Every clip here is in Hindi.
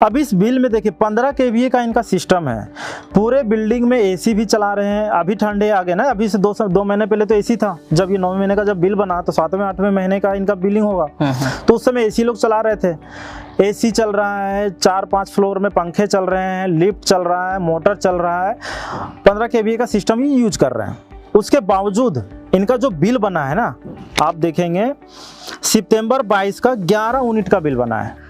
अब इस बिल में देखिए 15 kVA का इनका सिस्टम है। पूरे बिल्डिंग में एसी भी चला रहे हैं। अभी ठंडे आ गए ना, अभी से 2 महीने पहले तो एसी था। जब ये 9 महीने का जब बिल बना तो 7वें 8वें महीने का इनका बिलिंग होगा, तो उस समय एसी लोग चला रहे थे। एसी चल रहा है, 4-5 फ्लोर में पंखे चल रहे हैं, लिफ्ट चल रहा है, मोटर चल रहा है, 15 kVA का सिस्टम ही यूज कर रहे हैं। उसके बावजूद इनका जो बिल बना है ना, आप देखेंगे सितंबर 22 का 11 यूनिट का बिल बना है।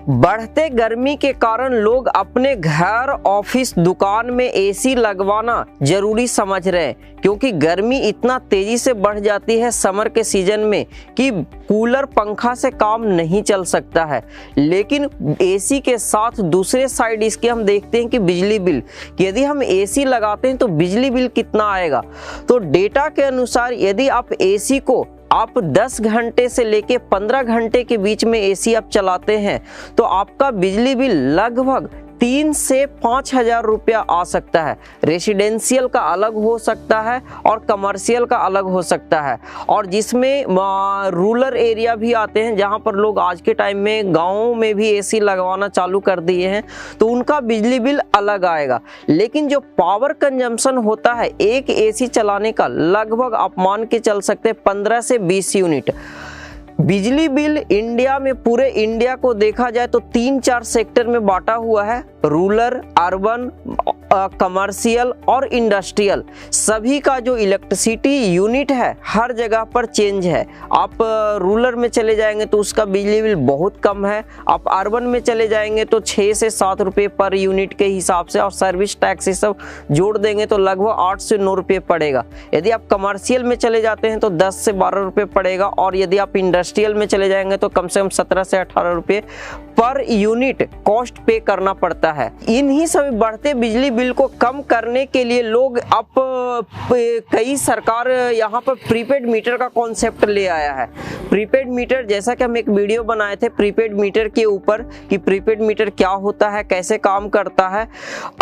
बढ़ते गर्मी के कारण लोग अपने घर, ऑफिस, दुकान में एसी लगवाना जरूरी समझ रहे हैं, क्योंकि गर्मी इतना तेजी से बढ़ जाती है समर के सीजन में कि कूलर, पंखा से काम नहीं चल सकता है। लेकिन एसी के साथ दूसरे साइड इसके हम देखते हैं कि बिजली बिल, यदि हम एसी लगाते हैं तो बिजली बिल कितना आएगा। तो डेटा के अनुसार यदि आप एसी को आप 10 घंटे से लेके 15 घंटे के बीच में एसी आप चलाते हैं तो आपका बिजली बिल लगभग 3 से 5 हजार रुपया आ सकता है। रेसिडेंशियल का अलग हो सकता है और कमर्शियल का अलग हो सकता है, और जिसमें रूरल एरिया भी आते हैं जहां पर लोग आज के टाइम में गाँवों में भी एसी लगवाना चालू कर दिए हैं, तो उनका बिजली बिल अलग आएगा। लेकिन जो पावर कंजम्पशन होता है एक एसी चलाने का, लगभग आप मान के चल सकते हैं 15 से 20 यूनिट। बिजली बिल इंडिया में, पूरे इंडिया को देखा जाए तो 3-4 सेक्टर में बांटा हुआ है, रूरल, अर्बन, कमर्शियल और इंडस्ट्रियल। सभी का जो इलेक्ट्रिसिटी यूनिट है हर जगह पर चेंज है। आप रूरल में चले जाएंगे तो उसका बिजली बिल बहुत कम है, आप अर्बन में चले जाएंगे तो 6 से 7 रुपये पर यूनिट के हिसाब से, और सर्विस टैक्स ये सब जोड़ देंगे तो लगभग 8 से 9 रुपये पड़ेगा। यदि आप कमर्शियल में चले जाते हैं तो 10 से 12 रुपये पड़ेगा, और यदि आप इंडस्ट्रियल में चले जाएंगे तो कम से कम 17 से 18 रुपये पर यूनिट कॉस्ट पे करना पड़ता है। इन्हीं सभी बढ़ते बिजली बिल को कम करने के लिए लोग अब कई सरकार यहाँ पर प्रीपेड मीटर का कॉन्सेप्ट ले आया है। प्रीपेड मीटर, जैसा कि हम एक वीडियो बनाए थे प्रीपेड मीटर के ऊपर कि प्रीपेड मीटर क्या होता है, कैसे काम करता है।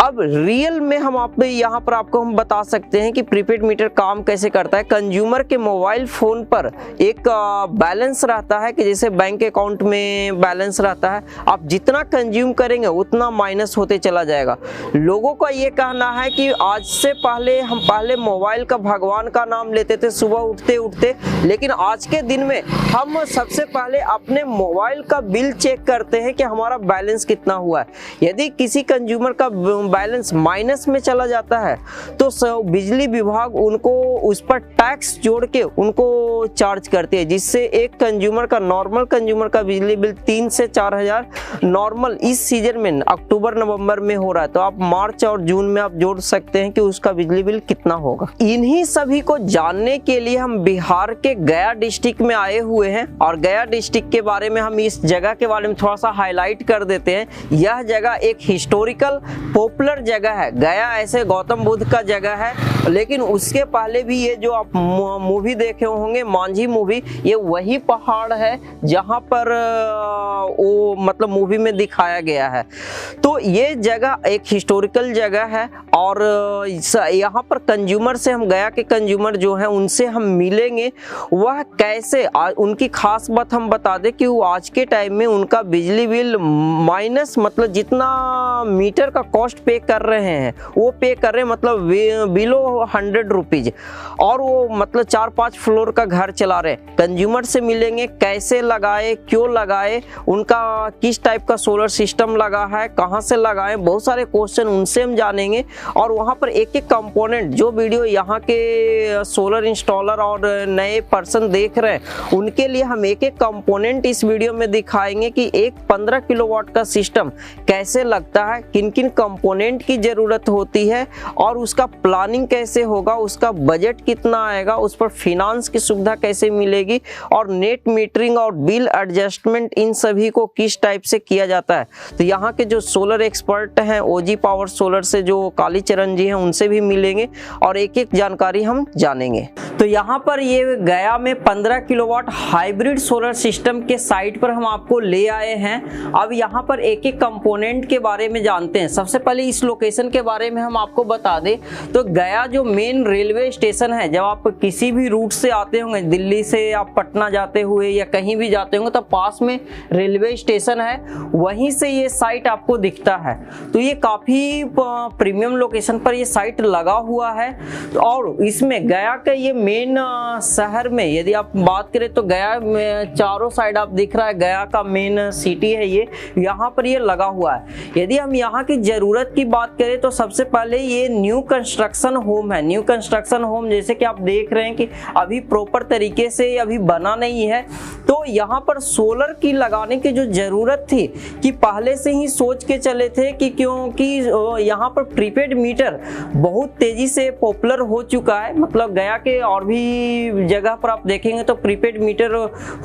अब रियल में हम यहाँ पर आपको हम बता सकते हैं कि प्रीपेड मीटर काम कैसे करता है। कंज्यूमर के मोबाइल फोन पर एक बैलेंस रहता है कि जैसे बैंक अकाउंट में बैलेंस रहता है, आप जितना कंज्यूम करेंगे उतना माइनस होते चला जाएगा। लोगों का ये कहना है कि आज से पहले हम मोबाइल का भगवान का नाम लेते थे सुबह उठते उठते, लेकिन आज के दिन में हम सबसे पहले अपने मोबाइल का बिल चेक करते हैं कि हमारा बैलेंस कितना हुआ है। यदि किसी कंज्यूमर का बैलेंस माइनस में चला जाता है तो बिजली विभाग उनको उस पर टैक्स जोड़ के उनको चार्ज करती है, जिससे एक कंज्यूमर का, नॉर्मल कंज्यूमर का बिजली बिल 3 से 4 हजार नॉर्मल इस सीजन में अक्टूबर नवंबर में हो रहा है, तो आप मार्च और जून में आप जोड़ सकते हैं कि उसका बिजली बिल कितना होगा। इन्हीं सभी को जानने के लिए हम बिहार के गया डिस्ट्रिक्ट में आए हुए हैं, और गया डिस्ट्रिक्ट के बारे में हम इस जगह के बारे में थोड़ा सा हाईलाइट कर देते हैं। यह जगह एक हिस्टोरिकल पॉपुलर जगह है। गया ऐसे गौतम बुद्ध का जगह है, लेकिन उसके पहले भी ये जो आप मूवी देखे होंगे मांझी मूवी, ये वही पहाड़ है जहां पर वो मतलब मूवी में दिखाया गया है। तो ये जगह एक हिस्टोरिकल जगह है, और यहाँ पर कंज्यूमर से, हम गया के कंज्यूमर जो हैं उनसे हम मिलेंगे, वह कैसे, उनकी खास बात हम बता दें कि वो आज के टाइम में उनका बिजली बिल माइनस, मतलब जितना मीटर का कॉस्ट पे कर रहे हैं वो पे कर रहे हैं मतलब बिलो 100 रुपीज, और वो मतलब 4-5 फ्लोर का घर चला रहे। कंज्यूमर से मिलेंगे, कैसे लगाए, क्यों लगाए, उनका किस टाइप का सोलर सिस्टम लगा है, कहां से लगाए, बहुत सारे क्वेश्चन उनसे हम जानेंगे। और वहां पर एक एक कंपोनेंट, जो वीडियो यहाँ के सोलर इंस्टॉलर और नए पर्सन देख रहे हैं उनके लिए हम एक एक कंपोनेंट इस वीडियो में दिखाएंगे कि एक 15 किलोवाट का सिस्टम कैसे लगता है, किन किन कंपोनेंट की जरूरत होती है, और उसका प्लानिंग कैसे होगा, उसका बजट कितना आएगा, उस पर फिनांस की सुविधा कैसे मिलेगी, और नेट मीटरिंग और बिल एडजस्टमेंट इन सभी को किस टाइप से किया जाता है। तो यहाँ के जो सोलर एक्सपर्ट हैं ओजी पावर सोलर से जो कालीचरण जी हैं उनसे भी मिलेंगे और एक एक जानकारी हम जानेंगे। तो यहाँ पर ये गया में 15 किलोवाट हाइब्रिड सोलर सिस्टम के साइट पर हम आपको ले आए हैं। अब यहाँ पर एक एक कंपोनेंट के बारे में जानते हैं। सबसे पहले इस लोकेशन के बारे में हम आपको बता दें तो गया गया जो मेन रेलवे स्टेशन है, जब आप किसी भी रूट से आते होंगे, दिल्ली से आप पटना जाते हुए या कहीं भी जाते होंगे, तो पास में रेलवे स्टेशन है, वहीं से ये साइट आपको दिखता है। तो ये काफ़ी प्रीमियम लोकेशन पर ये साइट लगा हुआ है। और इसमें गया के ये मेन शहर में यदि आप बात करें तो गया में चारों साइड आप दिख रहा है, गया का मेन सिटी है ये, यहाँ पर ये लगा हुआ है। यदि हम यहाँ की ज़रूरत की बात करें तो सबसे पहले ये न्यू कंस्ट्रक्शन होम है। न्यू कंस्ट्रक्शन होम जैसे कि आप देख रहे हैं कि अभी प्रॉपर तरीके से अभी बना नहीं है, तो यहाँ पर सोलर की लगाने की जो ज़रूरत थी कि पहले से ही सोच के चले थे कि क्योंकि यहाँ पर प्रीपेड मीटर बहुत तेज़ी से पॉपुलर हो चुका है। मतलब गया के और भी जगह पर आप देखेंगे तो प्रीपेड मीटर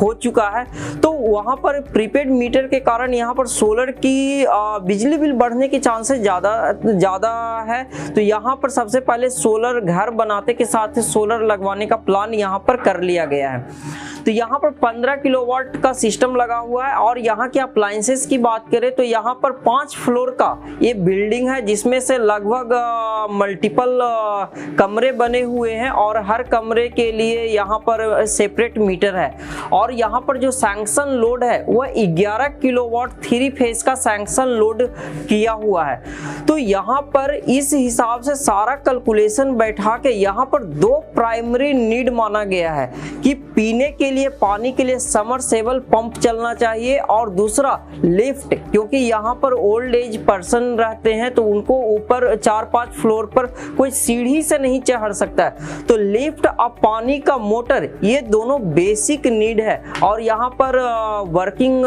हो चुका है, तो वहाँ पर प्रीपेड मीटर के कारण यहाँ पर सोलर की बिजली बिल बढ़ने के चांसेस ज़्यादा है। तो यहाँ पर सबसे पहले सोलर घर बनाते के साथ ही सोलर लगवाने का प्लान यहाँ पर कर लिया गया है। तो यहाँ पर 15 किलोवाट का सिस्टम लगा हुआ है। और यहाँ के अप्लायंसेस की बात करें तो यहाँ पर 5 फ्लोर का ये बिल्डिंग है, जिसमें से लगभग मल्टीपल कमरे बने हुए हैं और हर कमरे के लिए यहाँ पर सेपरेट मीटर है। और यहाँ पर जो सैंक्शन लोड है वह 11 किलोवाट 3 फेज का सैंक्शन लोड किया हुआ है। तो यहाँ पर इस हिसाब से सारा कैलकुलेशन बैठा के यहाँ पर 2 प्राइमरी नीड माना गया है कि पीने के लिए पानी के लिए समरसेबल पंप चलना चाहिए, और दूसरा लिफ्ट, क्योंकि यहाँ पर ओल्ड एज पर्सन रहते हैं तो उनको ऊपर 4-5 फ्लोर पर कोई सीढ़ी से नहीं चढ़ सकता है, तो लिफ्ट और पानी का मोटर ये दोनों बेसिक नीड है। और यहाँ पर वर्किंग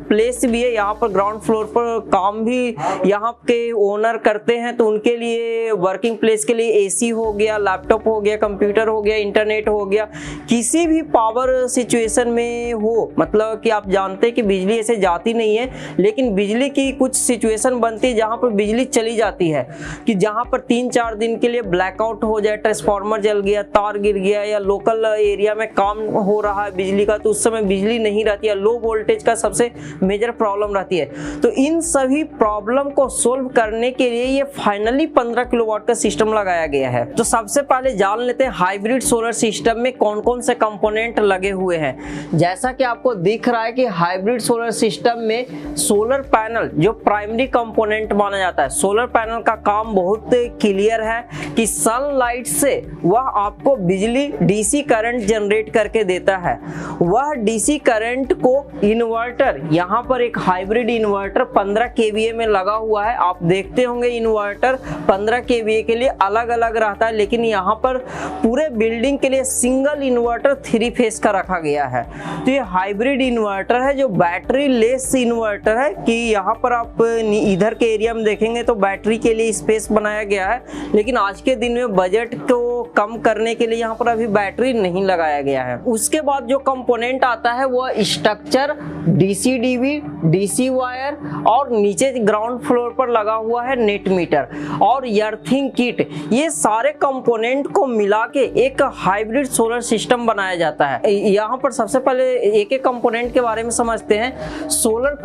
प्लेस भी है, यहाँ पर ग्राउंड फ्लोर पर काम भी यहाँ के ओनर करते हैं, तो उनके लिए वर्किंग प्लेस के लिए एसी हो गया, लैपटॉप हो गया, कंप्यूटर हो गया, इंटरनेट हो गया, किसी भी पावर सिचुएशन में हो। मतलब कि आप जानते हैं कि बिजली ऐसे जाती नहीं है, लेकिन बिजली की कुछ सिचुएशन बनती है जहां पर बिजली चली जाती है, कि जहां पर 3-4 दिन के लिए ब्लैकआउट हो जाए, ट्रांसफार्मर जल गया, तार गिर गया, या लोकल एरिया में काम हो रहा है बिजली का, तो उस समय बिजली नहीं रहती है, लो वोल्टेज का सबसे मेजर प्रॉब्लम रहती है। तो इन सभी प्रॉब्लम को सोल्व करने के लिए ये फाइनली 15 किलोवाट का सिस्टम लगाया गया है। तो सबसे पहले जान लेते हैं हाइब्रिड सोलर सिस्टम में कौन कौन से कंपोनेंट लगे हुए हैं। जैसा कि आपको दिख रहा है कि हाइब्रिड सोलर सिस्टम में सोलर पैनल जो प्राइमरी कंपोनेंट माना जाता है। सोलर पैनल का काम बहुत क्लियर है कि सनलाइट से वह आपको बिजली डीसी करंट जनरेट करके देता है। वह डीसी करंट को इन्वर्टर, यहाँ पर एक हाइब्रिड इन्वर्टर 15 kVA में लगा हुआ है। आप देखते होंगे इन्वर्टर 15 kVA के लिए अलग अलग रहता है, लेकिन यहाँ पर पूरे बिल्डिंग के लिए सिंगल इन्वर्टर 3 फेज का रखा गया है। तो ये हाइब्रिड इन्वर्टर है जो बैटरी लेस इन्वर्टर है, कि यहाँ पर आप इधर के एरिया में देखेंगे तो बैटरी के लिए स्पेस बनाया गया है, लेकिन आज के दिन में बजट को कम करने के लिए यहाँ पर अभी बैटरी नहीं लगाया गया है। उसके बाद जो कंपोनेंट आता है वह structure, DC DV, DC wire और नीचे ग्राउंड फ्लोर पर लगा हुआ है नेट मीटर और अर्थिंग किट। ये सारे कंपोनेंट को मिला के एक हाइब्रिड सोलर सिस्टम बनाया जाता है। यहाँ पर सबसे पहले एक एक कंपोनेंट के बारे में समझते हैं। सोलर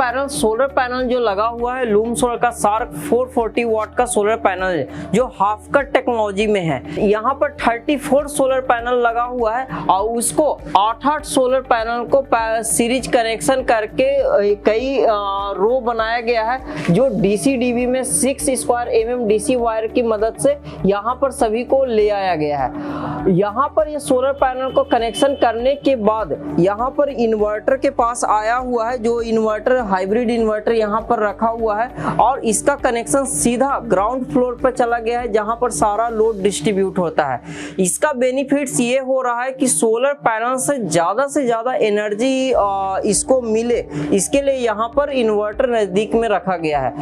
पैनल जो लगा हुआ है लूम सोलर का शार्क 440 वाट का सोलर पैनल है, जो हाफ कट टेक्नोलॉजी में है। यहाँ पर 34 सोलर पैनल लगा हुआ है और उसको 8-8 सोलर पैनल को सीरीज कनेक्शन करके कई रो बनाया गया है, जो डीसी डीवी में 6 स्क्वायर mm डीसी वायर की मदद से यहाँ पर सभी को ले आया गया है। यहाँ पर ये सोलर पैनल को कनेक्शन करने के बाद यहाँ पर इन्वर्टर के पास आया हुआ है, जो इन्वर्टर हाइब्रिड इन्वर्टर यहाँ पर रखा हुआ है और इसका कनेक्शन सीधा ग्राउंड फ्लोर पर चला गया है, जहाँ पर सारा लोड डिस्ट्रीब्यूट होता है। इसका बेनिफिट्स ये हो रहा है कि सोलर पैनल से ज़्यादा एनर्जी इसको मिले, इसके लिए यहाँ पर इन्वर्टर नज़दीक में रखा गया है।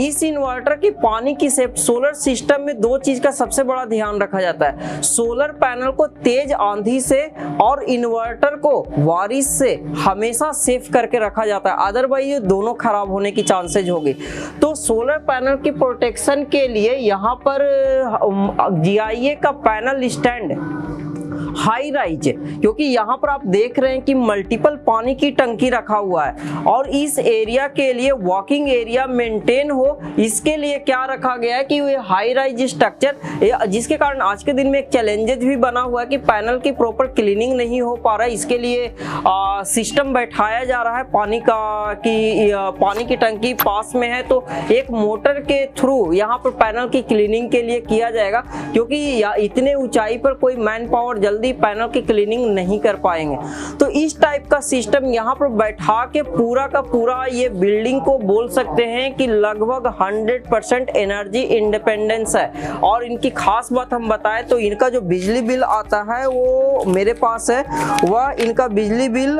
इस इन्वर्टर की पानी की सोलर सिस्टम में 2 चीज़ का सबसे बड़ा ध्यान रखा जाता है। सोलर पैनल को तेज आंधी से और इन्वर्टर को बारिश से हमेशा सेफ करके रखा जाता है, अदरवाइज ये दोनों खराब होने की चांसेज होगी। तो सोलर पैनल की प्रोटेक्शन के लिए यहाँ पर GIA का पैनल स्टैंड हाई राइज, क्योंकि यहाँ पर आप देख रहे हैं कि मल्टीपल पानी की टंकी रखा हुआ है और इस एरिया के लिए वॉकिंग एरिया मेंटेन हो, इसके लिए क्या रखा गया है कि ये हाई राइज स्ट्रक्चर, जिसके कारण आज के दिन में एक चैलेंजेस भी बना हुआ है कि पैनल की प्रॉपर क्लीनिंग नहीं हो पा रहा है। इसके लिए सिस्टम बैठाया जा रहा है पानी का, कि पानी की टंकी पास में है तो एक मोटर के थ्रू यहाँ पर पैनल की क्लीनिंग के लिए किया जाएगा, क्योंकि इतने ऊंचाई पर कोई मैन पावर जल्दी पैनल की क्लीनिंग नहीं कर पाएंगे। तो इस टाइप का सिस्टम यहाँ पर बैठा के पूरा का पूरा ये बिल्डिंग को बोल सकते हैं कि लगभग 100% एनर्जी इंडिपेंडेंस है। और इनकी खास बात हम बताएं तो इनका जो बिजली बिल आता है वो मेरे पास है, वह इनका बिजली बिल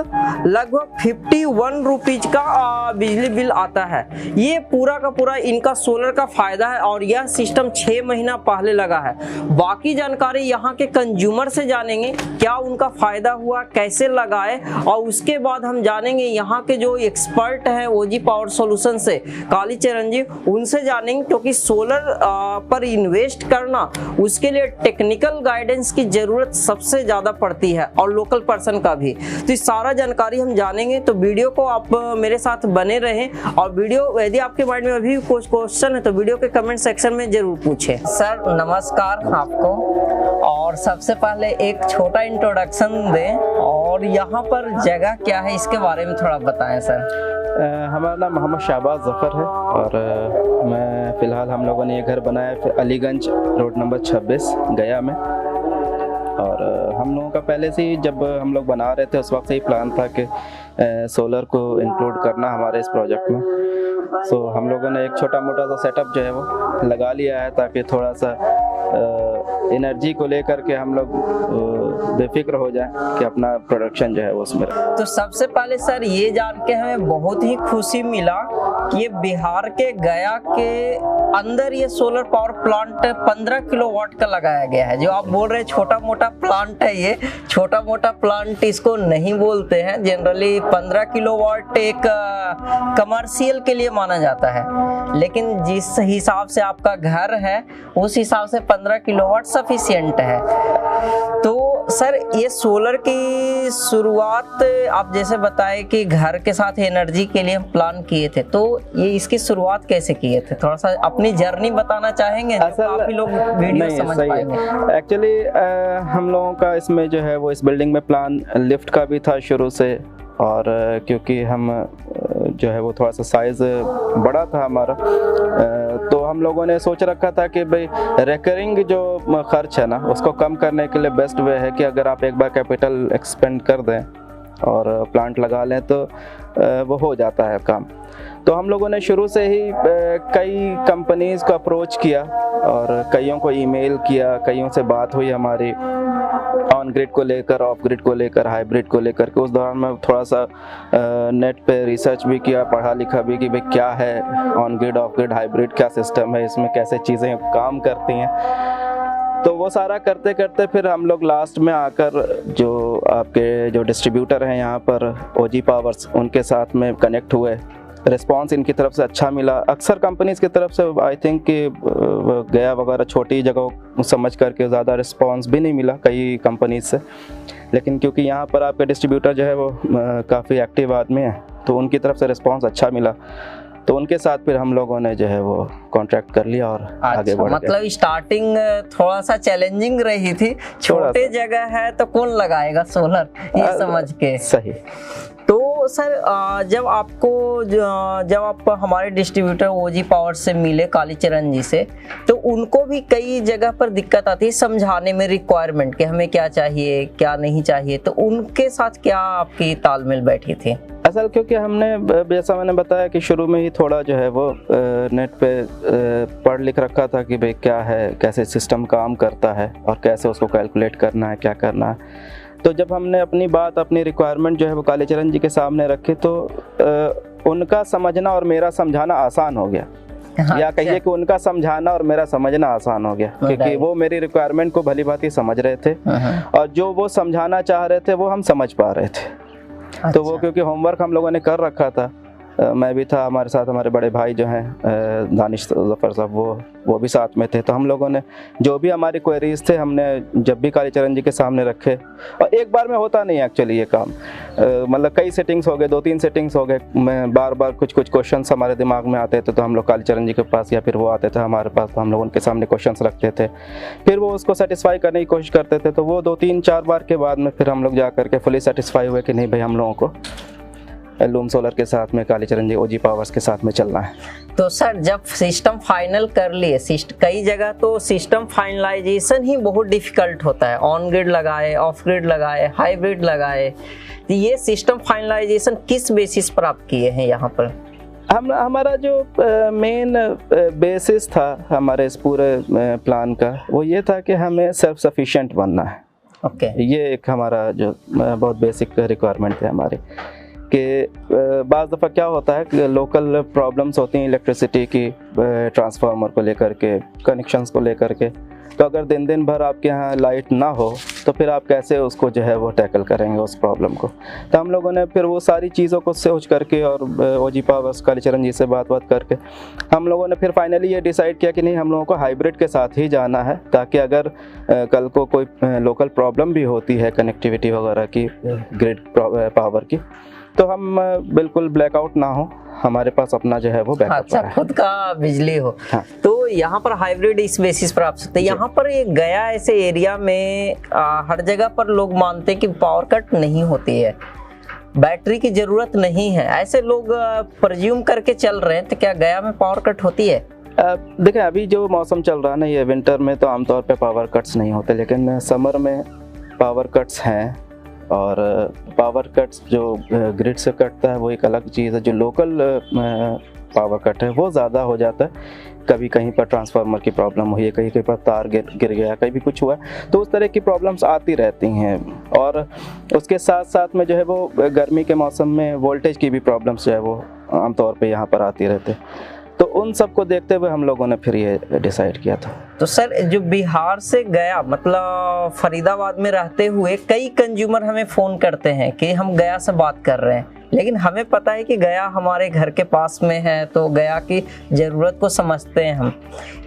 लगभग 51 रुपीज का बिजली बिल आता है। ये पूरा का पूरा इनका सोलर का फायदा है और यह सिस्टम 6 महीना पहले लगा है। बाकी जानकारी यहाँ के कंज्यूमर से जानेंगे, क्या उनका फायदा हुआ, कैसे लगाए, और उसके बाद हम जानेंगे यहाँ के जो एक्सपर्ट हैं ओजी पावर सॉल्यूशन से, कालीचरण जी, उनसे जानेंगे, क्योंकि सोलर पर इन्वेस्ट करना उसके लिए टेक्निकल गाइडेंस की जरूरत सबसे ज्यादा पड़ती है और लोकल पर्सन का भी। तो इस सारा जानकारी हम जानेंगे, तो वीडियो को आप मेरे साथ बने रहें। और वीडियो यदि आपके माइंड में अभी कुछ क्वेश्चन है तो वीडियो के कमेंट सेक्शन में जरूर पूछें। सर नमस्कार आपको, और सबसे पहले एक छोटा इंट्रोडक्शन दें और यहाँ पर जगह क्या है इसके बारे में थोड़ा बताएं सर। हमारा नाम मोहम्मद शाहबाज ज़फ़र है और मैं फ़िलहाल हम लोगों ने ये घर बनाया है अलीगंज रोड नंबर 26 गया में। और हम लोगों का पहले से ही जब हम लोग बना रहे थे उस वक्त से ही प्लान था कि सोलर को इंक्लूड करना हमारे इस प्रोजेक्ट में। सो हम लोगों ने एक छोटा मोटा सा सेटअप जो है वो लगा लिया है ताकि थोड़ा सा एनर्जी को लेकर के हम लोग बेफिक्र हो जाए कि अपना प्रोडक्शन जो है वो उसमें रहे। तो सबसे पहले सर ये जान के हमें बहुत ही खुशी मिला कि ये बिहार के गया के अंदर ये सोलर पावर प्लांट 15 किलोवाट का लगाया गया है। जो आप बोल रहे हैं छोटा मोटा प्लांट है, ये छोटा मोटा प्लांट इसको नहीं बोलते हैं। जनरली 15 किलोवाट एक कमर्शियल के लिए माना जाता है, लेकिन जिस हिसाब से आपका घर है उस हिसाब से 15 किलोवाट सफिशिएंट है। तो सर ये सोलर की शुरुआत आप जैसे बताए कि घर के साथ एनर्जी के लिए हम प्लान किए थे, तो ये इसकी शुरुआत कैसे किए थे, थोड़ा सा अपनी जर्नी बताना चाहेंगे? काफी लोग वीडियो समझ पाएंगे। एक्चुअली हम लोगों का इसमें जो है वो इस बिल्डिंग में प्लान लिफ्ट का भी था शुरू से, और क्योंकि हम जो है वो थोड़ा सा साइज़ बड़ा था हमारा, तो हम लोगों ने सोच रखा था कि भाई रिकरिंग जो खर्च है ना उसको कम करने के लिए बेस्ट वे है कि अगर आप एक बार कैपिटल एक्सपेंड कर दें और प्लांट लगा लें तो वो हो जाता है काम। तो हम लोगों ने शुरू से ही कई कंपनीज़ को अप्रोच किया और कईयों को ईमेल किया, कईयों से बात हुई हमारी ऑन ग्रिड को लेकर, ऑफ ग्रिड को लेकर, हाइब्रिड को लेकर के। उस दौरान मैं थोड़ा सा नेट पे रिसर्च भी किया, पढ़ा लिखा भी कि भाई क्या है on grid, of grid, hybrid, क्या सिस्टम है इसमें, कैसे चीज़ें काम करती हैं। तो वो सारा करते करते फिर हम लोग लास्ट में आकर जो आपके जो डिस्ट्रीब्यूटर हैं यहाँ पर ओजी पावर्स, उनके साथ में कनेक्ट हुए। रिस्पांस इनकी तरफ से अच्छा मिला। अक्सर कंपनीज़ की तरफ से आई थिंक कि गया वगैरह छोटी जगह समझ करके ज़्यादा रिस्पांस भी नहीं मिला कई कंपनीज से, लेकिन क्योंकि यहाँ पर आपके डिस्ट्रीब्यूटर जो है वो काफ़ी एक्टिव आदमी है तो उनकी तरफ से रिस्पांस अच्छा मिला, तो उनके साथ फिर हम लोगों ने जो है वो कॉन्ट्रैक्ट कर लिया और आगे बढ़ गए। मतलब स्टार्टिंग थोड़ा सा चैलेंजिंग रही थी, छोटे जगह है तो कौन लगाएगा सोलर, ये समझ के। सही। तो सर जब आप हमारे डिस्ट्रीब्यूटर ओजी पावर से मिले कालीचरण जी से, तो उनको भी कई जगह पर दिक्कत आती है समझाने में रिक्वायरमेंट कि हमें क्या चाहिए क्या नहीं चाहिए, तो उनके साथ क्या आपकी तालमेल बैठी थी? असल क्योंकि हमने जैसा मैंने बताया कि शुरू में ही थोड़ा जो है वो नेट पे पढ़ लिख रखा था कि भाई क्या है, कैसे सिस्टम काम करता है और कैसे उसको कैलकुलेट करना है, क्या करना है। तो जब हमने अपनी बात, अपनी रिक्वायरमेंट जो है वो कालीचरण जी के सामने रखे तो उनका समझना और मेरा समझाना आसान हो गया। या कहिए कि उनका समझाना और मेरा समझना आसान हो गया, क्योंकि वो मेरी रिक्वायरमेंट को भली भांति समझ रहे थे और जो वो समझाना चाह रहे थे वो हम समझ पा रहे थे। तो वो क्योंकि होमवर्क हम लोगों ने कर रखा था मैं भी था, हमारे साथ हमारे बड़े भाई जो हैं दानिश ज़फ़र साहब, वो भी साथ में थे। तो हम लोगों ने जो भी हमारी क्वेरीज थे हमने जब भी कालीचरण जी के सामने रखे, और एक बार में होता नहीं एक्चुअली ये काम, मतलब कई सेटिंग्स हो गए, 2-3 सेटिंग्स हो गए, मैं बार बार कुछ क्वेश्चंस हमारे दिमाग में आते थे तो हम लोग कालीचरण जी के पास या फिर वो आते थे हमारे पास, तो हम लोग उनके सामने क्वेश्चंस रखते थे, फिर वो उसको सेटिस्फाई करने की कोशिश करते थे। तो वो 2-3-4 बार के बाद में फिर हम लोग जा करके फुली सेटिस्फाई हुए कि नहीं भाई, हम लोगों को लूम सोलर के साथ में कालीचरण जी ओजी पावर्स के साथ में चलना है। तो सर जब सिस्टम फाइनल कर लिए, कई जगह तो सिस्टम फाइनलाइजेशन ही बहुत डिफिकल्ट होता है, ऑन ग्रिड लगाए, ऑफ ग्रिड लगाए, हाइब्रिड लगाए, तो ये सिस्टम फाइनलाइजेशन किस बेसिस पर आप किए हैं यहाँ पर? हमारा जो मेन बेसिस था हमारे इस पूरे प्लान का, वो ये था कि हमें सेल्फ सफिशिएंट बनना है। ओके। ये एक हमारा जो बहुत बेसिक रिक्वायरमेंट है हमारी, कि बाज़ दफ़ा क्या होता है कि लोकल प्रॉब्लम्स होती हैं इलेक्ट्रिसिटी की, ट्रांसफार्मर को लेकर के, कनेक्शंस को लेकर के। तो अगर दिन दिन भर आपके यहाँ लाइट ना हो तो फिर आप कैसे उसको जो है वो टैकल करेंगे उस प्रॉब्लम को। तो हम लोगों ने फिर वो सारी चीज़ों को सोच करके और ओजी पावर्स कालीचरण जी से बात करके हम लोगों ने फिर फाइनली ये डिसाइड किया कि नहीं, हम लोगों को हाइब्रिड के साथ ही जाना है, ताकि अगर कल को कोई लोकल प्रॉब्लम भी होती है कनेक्टिविटी वगैरह की, ग्रिड पावर की, तो हम बिल्कुल ब्लैकआउट ना हो, हमारे पास अपना जो है वो बैकअप अच्छा, है, खुद का बिजली हो। हाँ। तो यहाँ पर हाइब्रिड इस बेसिस पर आप सकते हैं। यहाँ पर ये गया ऐसे एरिया में हर जगह पर लोग मानते हैं कि पावर कट नहीं होती है, बैटरी की जरूरत नहीं है, ऐसे लोग प्रज्यूम करके चल रहे हैं, तो क्या गया में पावर कट होती है? देखें अभी जो मौसम चल रहा है ना, ये विंटर में तो आमतौर पे पावर कट्स नहीं होते, लेकिन समर में पावर कट्स हैं। और पावर कट्स जो ग्रिड से कटता है वो एक अलग चीज़ है, जो लोकल पावर कट है वो ज़्यादा हो जाता है। कभी कहीं पर ट्रांसफार्मर की प्रॉब्लम हुई है, कहीं पर तार गिर गया, कहीं भी कुछ हुआ, तो उस तरह की प्रॉब्लम्स आती रहती हैं। और उसके साथ साथ में जो है वो गर्मी के मौसम में वोल्टेज की भी प्रॉब्लम्स जो है वो आमतौर पे यहाँ पर आती रहती है। तो उन सब को देखते हुए हम लोगों ने फिर ये डिसाइड किया था। तो सर जो बिहार से गया, मतलब फरीदाबाद में रहते हुए कई कंज्यूमर हमें फ़ोन करते हैं कि हम गया से बात कर रहे हैं, लेकिन हमें पता है कि गया हमारे घर के पास में है, तो गया की ज़रूरत को समझते हैं हम।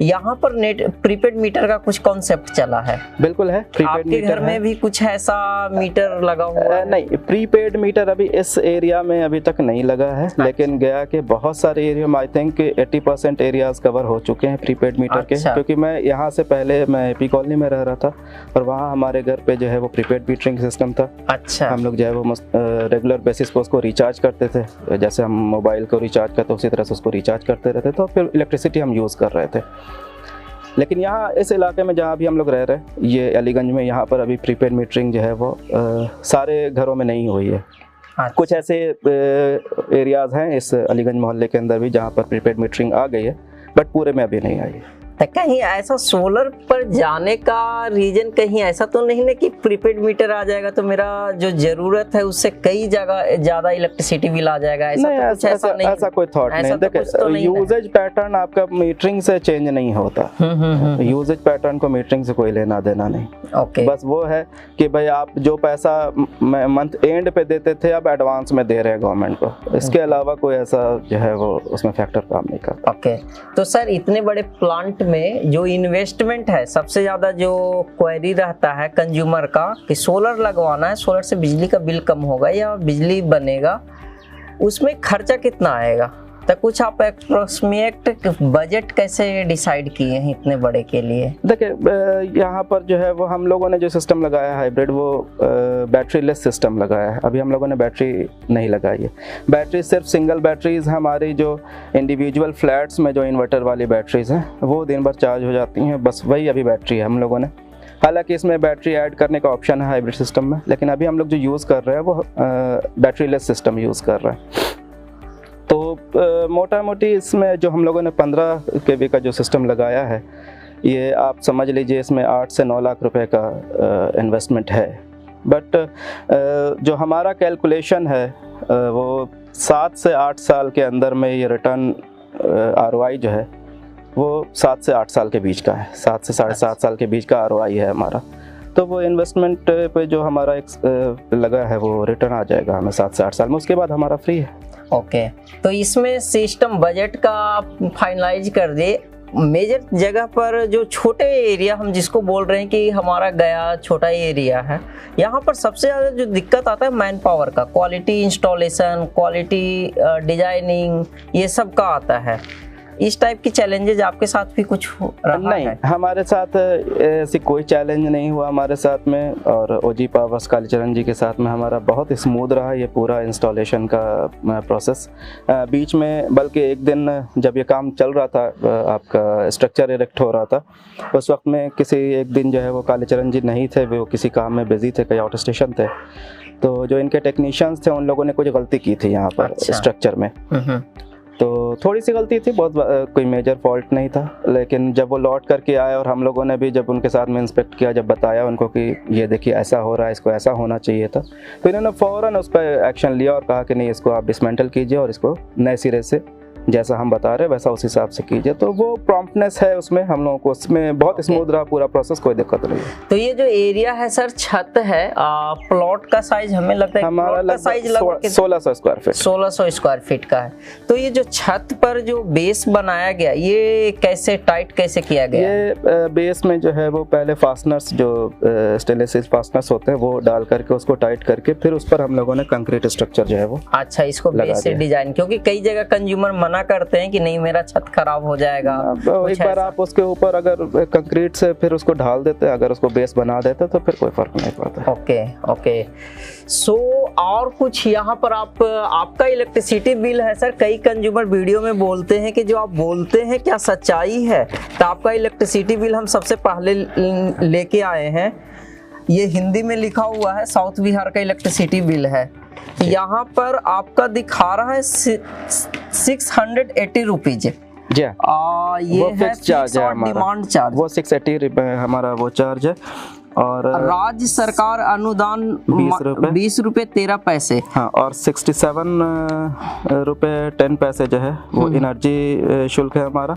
यहाँ पर नेट प्रीपेड मीटर का कुछ कॉन्सेप्ट चला है? बिल्कुल है, प्रीपेड आपके घर में भी कुछ ऐसा मीटर लगा हुआ है? नहीं, प्रीपेड मीटर अभी इस एरिया में अभी तक नहीं लगा है, लेकिन गया के बहुत सारे एरिया में आई थिंक 80% एरियाज कवर हो चुके हैं प्रीपेड मीटर के। क्योंकि मैं यहाँ से पहले मैं एपी कॉलोनी में रह रहा था और वहाँ हमारे घर पे जो है वो प्रीपेड मीटरिंग सिस्टम था। अच्छा। हम लोग जो है वो रेगुलर बेसिस पर उसको रिचार्ज करते थे, जैसे हम मोबाइल को रिचार्ज करते उसी तरह से उसको रिचार्ज करते रहते, तो फिर इलेक्ट्रिसिटी हम यूज़ कर रहे थे। लेकिन यहाँ इस इलाके में जहाँ भी हम लोग रह रहे हैं, ये अलीगंज में, यहाँ पर अभी प्रीपेड मीटरिंग जो है वो सारे घरों में नहीं हुई है। अच्छा। कुछ ऐसे एरियाज़ हैं इस अलीगंज मोहल्ले के अंदर भी जहाँ पर प्रीपेड मीटरिंग आ गई है, बट पूरे में अभी नहीं आई है। तो कहीं ऐसा सोलर पर जाने का रीजन कहीं ऐसा तो नहीं ना कि प्रीपेड मीटर आ जाएगा तो मेरा जो जरूरत है उससे कई जगह ज्यादा इलेक्ट्रिसिटी बिल आ जाएगा? ऐसा नहीं, तो कुछ ऐसा नहीं, ऐसा कोई थॉट नहीं। देखिए, यूजेज पैटर्न आपका मीटरिंग से चेंज नहीं होता। यूजेज पैटर्न को मीटरिंग से कोई लेना देना नहीं। ओके। बस वो है कि भाई आप जो पैसा मंथ एंड पे देते थे अब एडवांस में दे रहे हैं गवर्नमेंट को, इसके अलावा कोई ऐसा जो है वो उसमें फैक्टर काम नहीं करता। ओके। तो सर इतने बड़े प्लांट में जो इन्वेस्टमेंट है, सबसे ज्यादा जो क्वेरी रहता है कंज्यूमर का कि सोलर लगवाना है, सोलर से बिजली का बिल कम होगा या बिजली बनेगा, उसमें खर्चा कितना आएगा? तो कुछ आप अप्रोक्सीमेट बजट कैसे डिसाइड किए हैं इतने बड़े के लिए? देखिए, यहाँ पर जो है वो हम लोगों ने जो सिस्टम लगाया है हाइब्रिड, वो बैटरी लेस सिस्टम लगाया है। अभी हम लोगों ने बैटरी नहीं लगाई है। बैटरी सिर्फ सिंगल बैटरीज, हमारी जो इंडिविजुअल फ्लैट्स में जो इन्वर्टर वाली बैटरीज हैं वो दिन भर चार्ज हो जाती हैं, बस वही अभी बैटरी है हम लोगों ने। हालांकि इसमें बैटरी ऐड करने का ऑप्शन है हाइब्रिड सिस्टम में, लेकिन अभी हम लोग जो यूज़ कर रहे हैं वो बैटरी लेस सिस्टम यूज़ कर रहे हैं। तो मोटा मोटी इसमें जो हम लोगों ने 15 kV का जो सिस्टम लगाया है, ये आप समझ लीजिए इसमें 8 से 9 लाख रुपए का इन्वेस्टमेंट है। बट जो हमारा कैलकुलेशन है वो 7 से 8 साल के अंदर में ये रिटर्न ROI जो है वो 7 से 8 साल के बीच का है। 7 से 7.5 साल के बीच का ROI है हमारा। तो वो इन्वेस्टमेंट पे जो हमारा एक लगा है वो रिटर्न आ जाएगा हमें 7 से 8 साल में, उसके बाद हमारा फ्री है। ओके, तो इसमें सिस्टम बजट का फाइनलाइज कर दे। मेजर जगह पर जो छोटे एरिया हम जिसको बोल रहे हैं कि हमारा गया छोटा एरिया है, यहाँ पर सबसे ज़्यादा जो दिक्कत आता है मैन पावर का, क्वालिटी इंस्टॉलेशन, क्वालिटी डिजाइनिंग, ये सब का आता है। इस टाइप की चैलेंजेस आपके साथ भी कुछ रहा नहीं है? हमारे साथ ऐसी कोई चैलेंज नहीं हुआ हमारे साथ में, और ओजी पावर्स कालीचरण जी के साथ में हमारा बहुत स्मूथ रहा ये पूरा इंस्टॉलेशन का प्रोसेस। बीच में बल्कि एक दिन जब ये काम चल रहा था, आपका स्ट्रक्चर इरेक्ट हो रहा था, उस वक्त में किसी एक दिन जो है वो कालीचरण जी नहीं थे, वो किसी काम में बिजी थे, कहीं आउट स्टेशन थे, तो जो इनके टेक्नीशियंस थे उन लोगों ने कुछ गलती की थी यहाँ पर स्ट्रक्चर में। तो थोड़ी सी गलती थी, बहुत कोई मेजर फॉल्ट नहीं था, लेकिन जब वो लौट करके आए और हम लोगों ने भी जब उनके साथ में इंस्पेक्ट किया, जब बताया उनको कि ये देखिए ऐसा हो रहा है, इसको ऐसा होना चाहिए था, तो इन्होंने फ़ौरन उस पर एक्शन लिया और कहा कि नहीं, इसको आप डिसमेंटल कीजिए और इसको नए सिरे से जैसा हम बता रहे हैं वैसा उस हिसाब से कीजिए। तो वो प्रॉम्प्टनेस है उसमें, हम लोगों को उसमें बहुत स्मूथ रहा पूरा प्रोसेस, कोई दिक्कत नहीं। तो ये जो एरिया है सर, छत है, प्लॉट का साइज हमें लगता है हमारा प्लॉट का साइज लगभग 1600 स्क्वायर फीट, 1600 स्क्वायर फीट का है। तो ये जो छत पर जो बेस बनाया गया, ये कैसे टाइट कैसे किया गया? ये बेस में जो है वो पहले फास्टनर्स, जो स्टेनलेस स्टील फास्टनर्स होते हैं, वो डाल करके उसको टाइट करके फिर उस पर हम लोगों ने कंक्रीट स्ट्रक्चर जो है वो अच्छा, इसको बेस से डिजाइन, क्योंकि कई जगह कंज्यूमर मना करते हैं कि नहीं मेरा छत खराब हो जाएगा। एक बार आप उसके ऊपर अगर कंक्रीट से फिर उसको ढाल देते, अगर उसको बेस बना देते तो फिर कोई फर्क नहीं पड़ता। ओके ओके, सो और कुछ यहाँ पर आपका इलेक्ट्रिसिटी बिल है सर, कई कंज्यूमर वीडियो में बोलते हैं कि जो आप बोलते हैं क्या सच्चाई है? तो आपका इलेक्ट्रिसिटी बिल हम सबसे पहले लेके आए हैं, ये हिंदी में लिखा हुआ है, साउथ बिहार का इलेक्ट्रिसिटी बिल है। यहाँ पर आपका दिखा रहा है 680 रुपीज। जी, ये वो है फिक्स चार्ज है हमारा, डिमांड चार्ज, वो 680 रुपये हमारा वो चार्ज है। और राज्य सरकार अनुदान 20 रुपये 13 पैसे। हाँ, और 67 रुपये 10 पैसे जो है वो एनर्जी शुल्क है हमारा।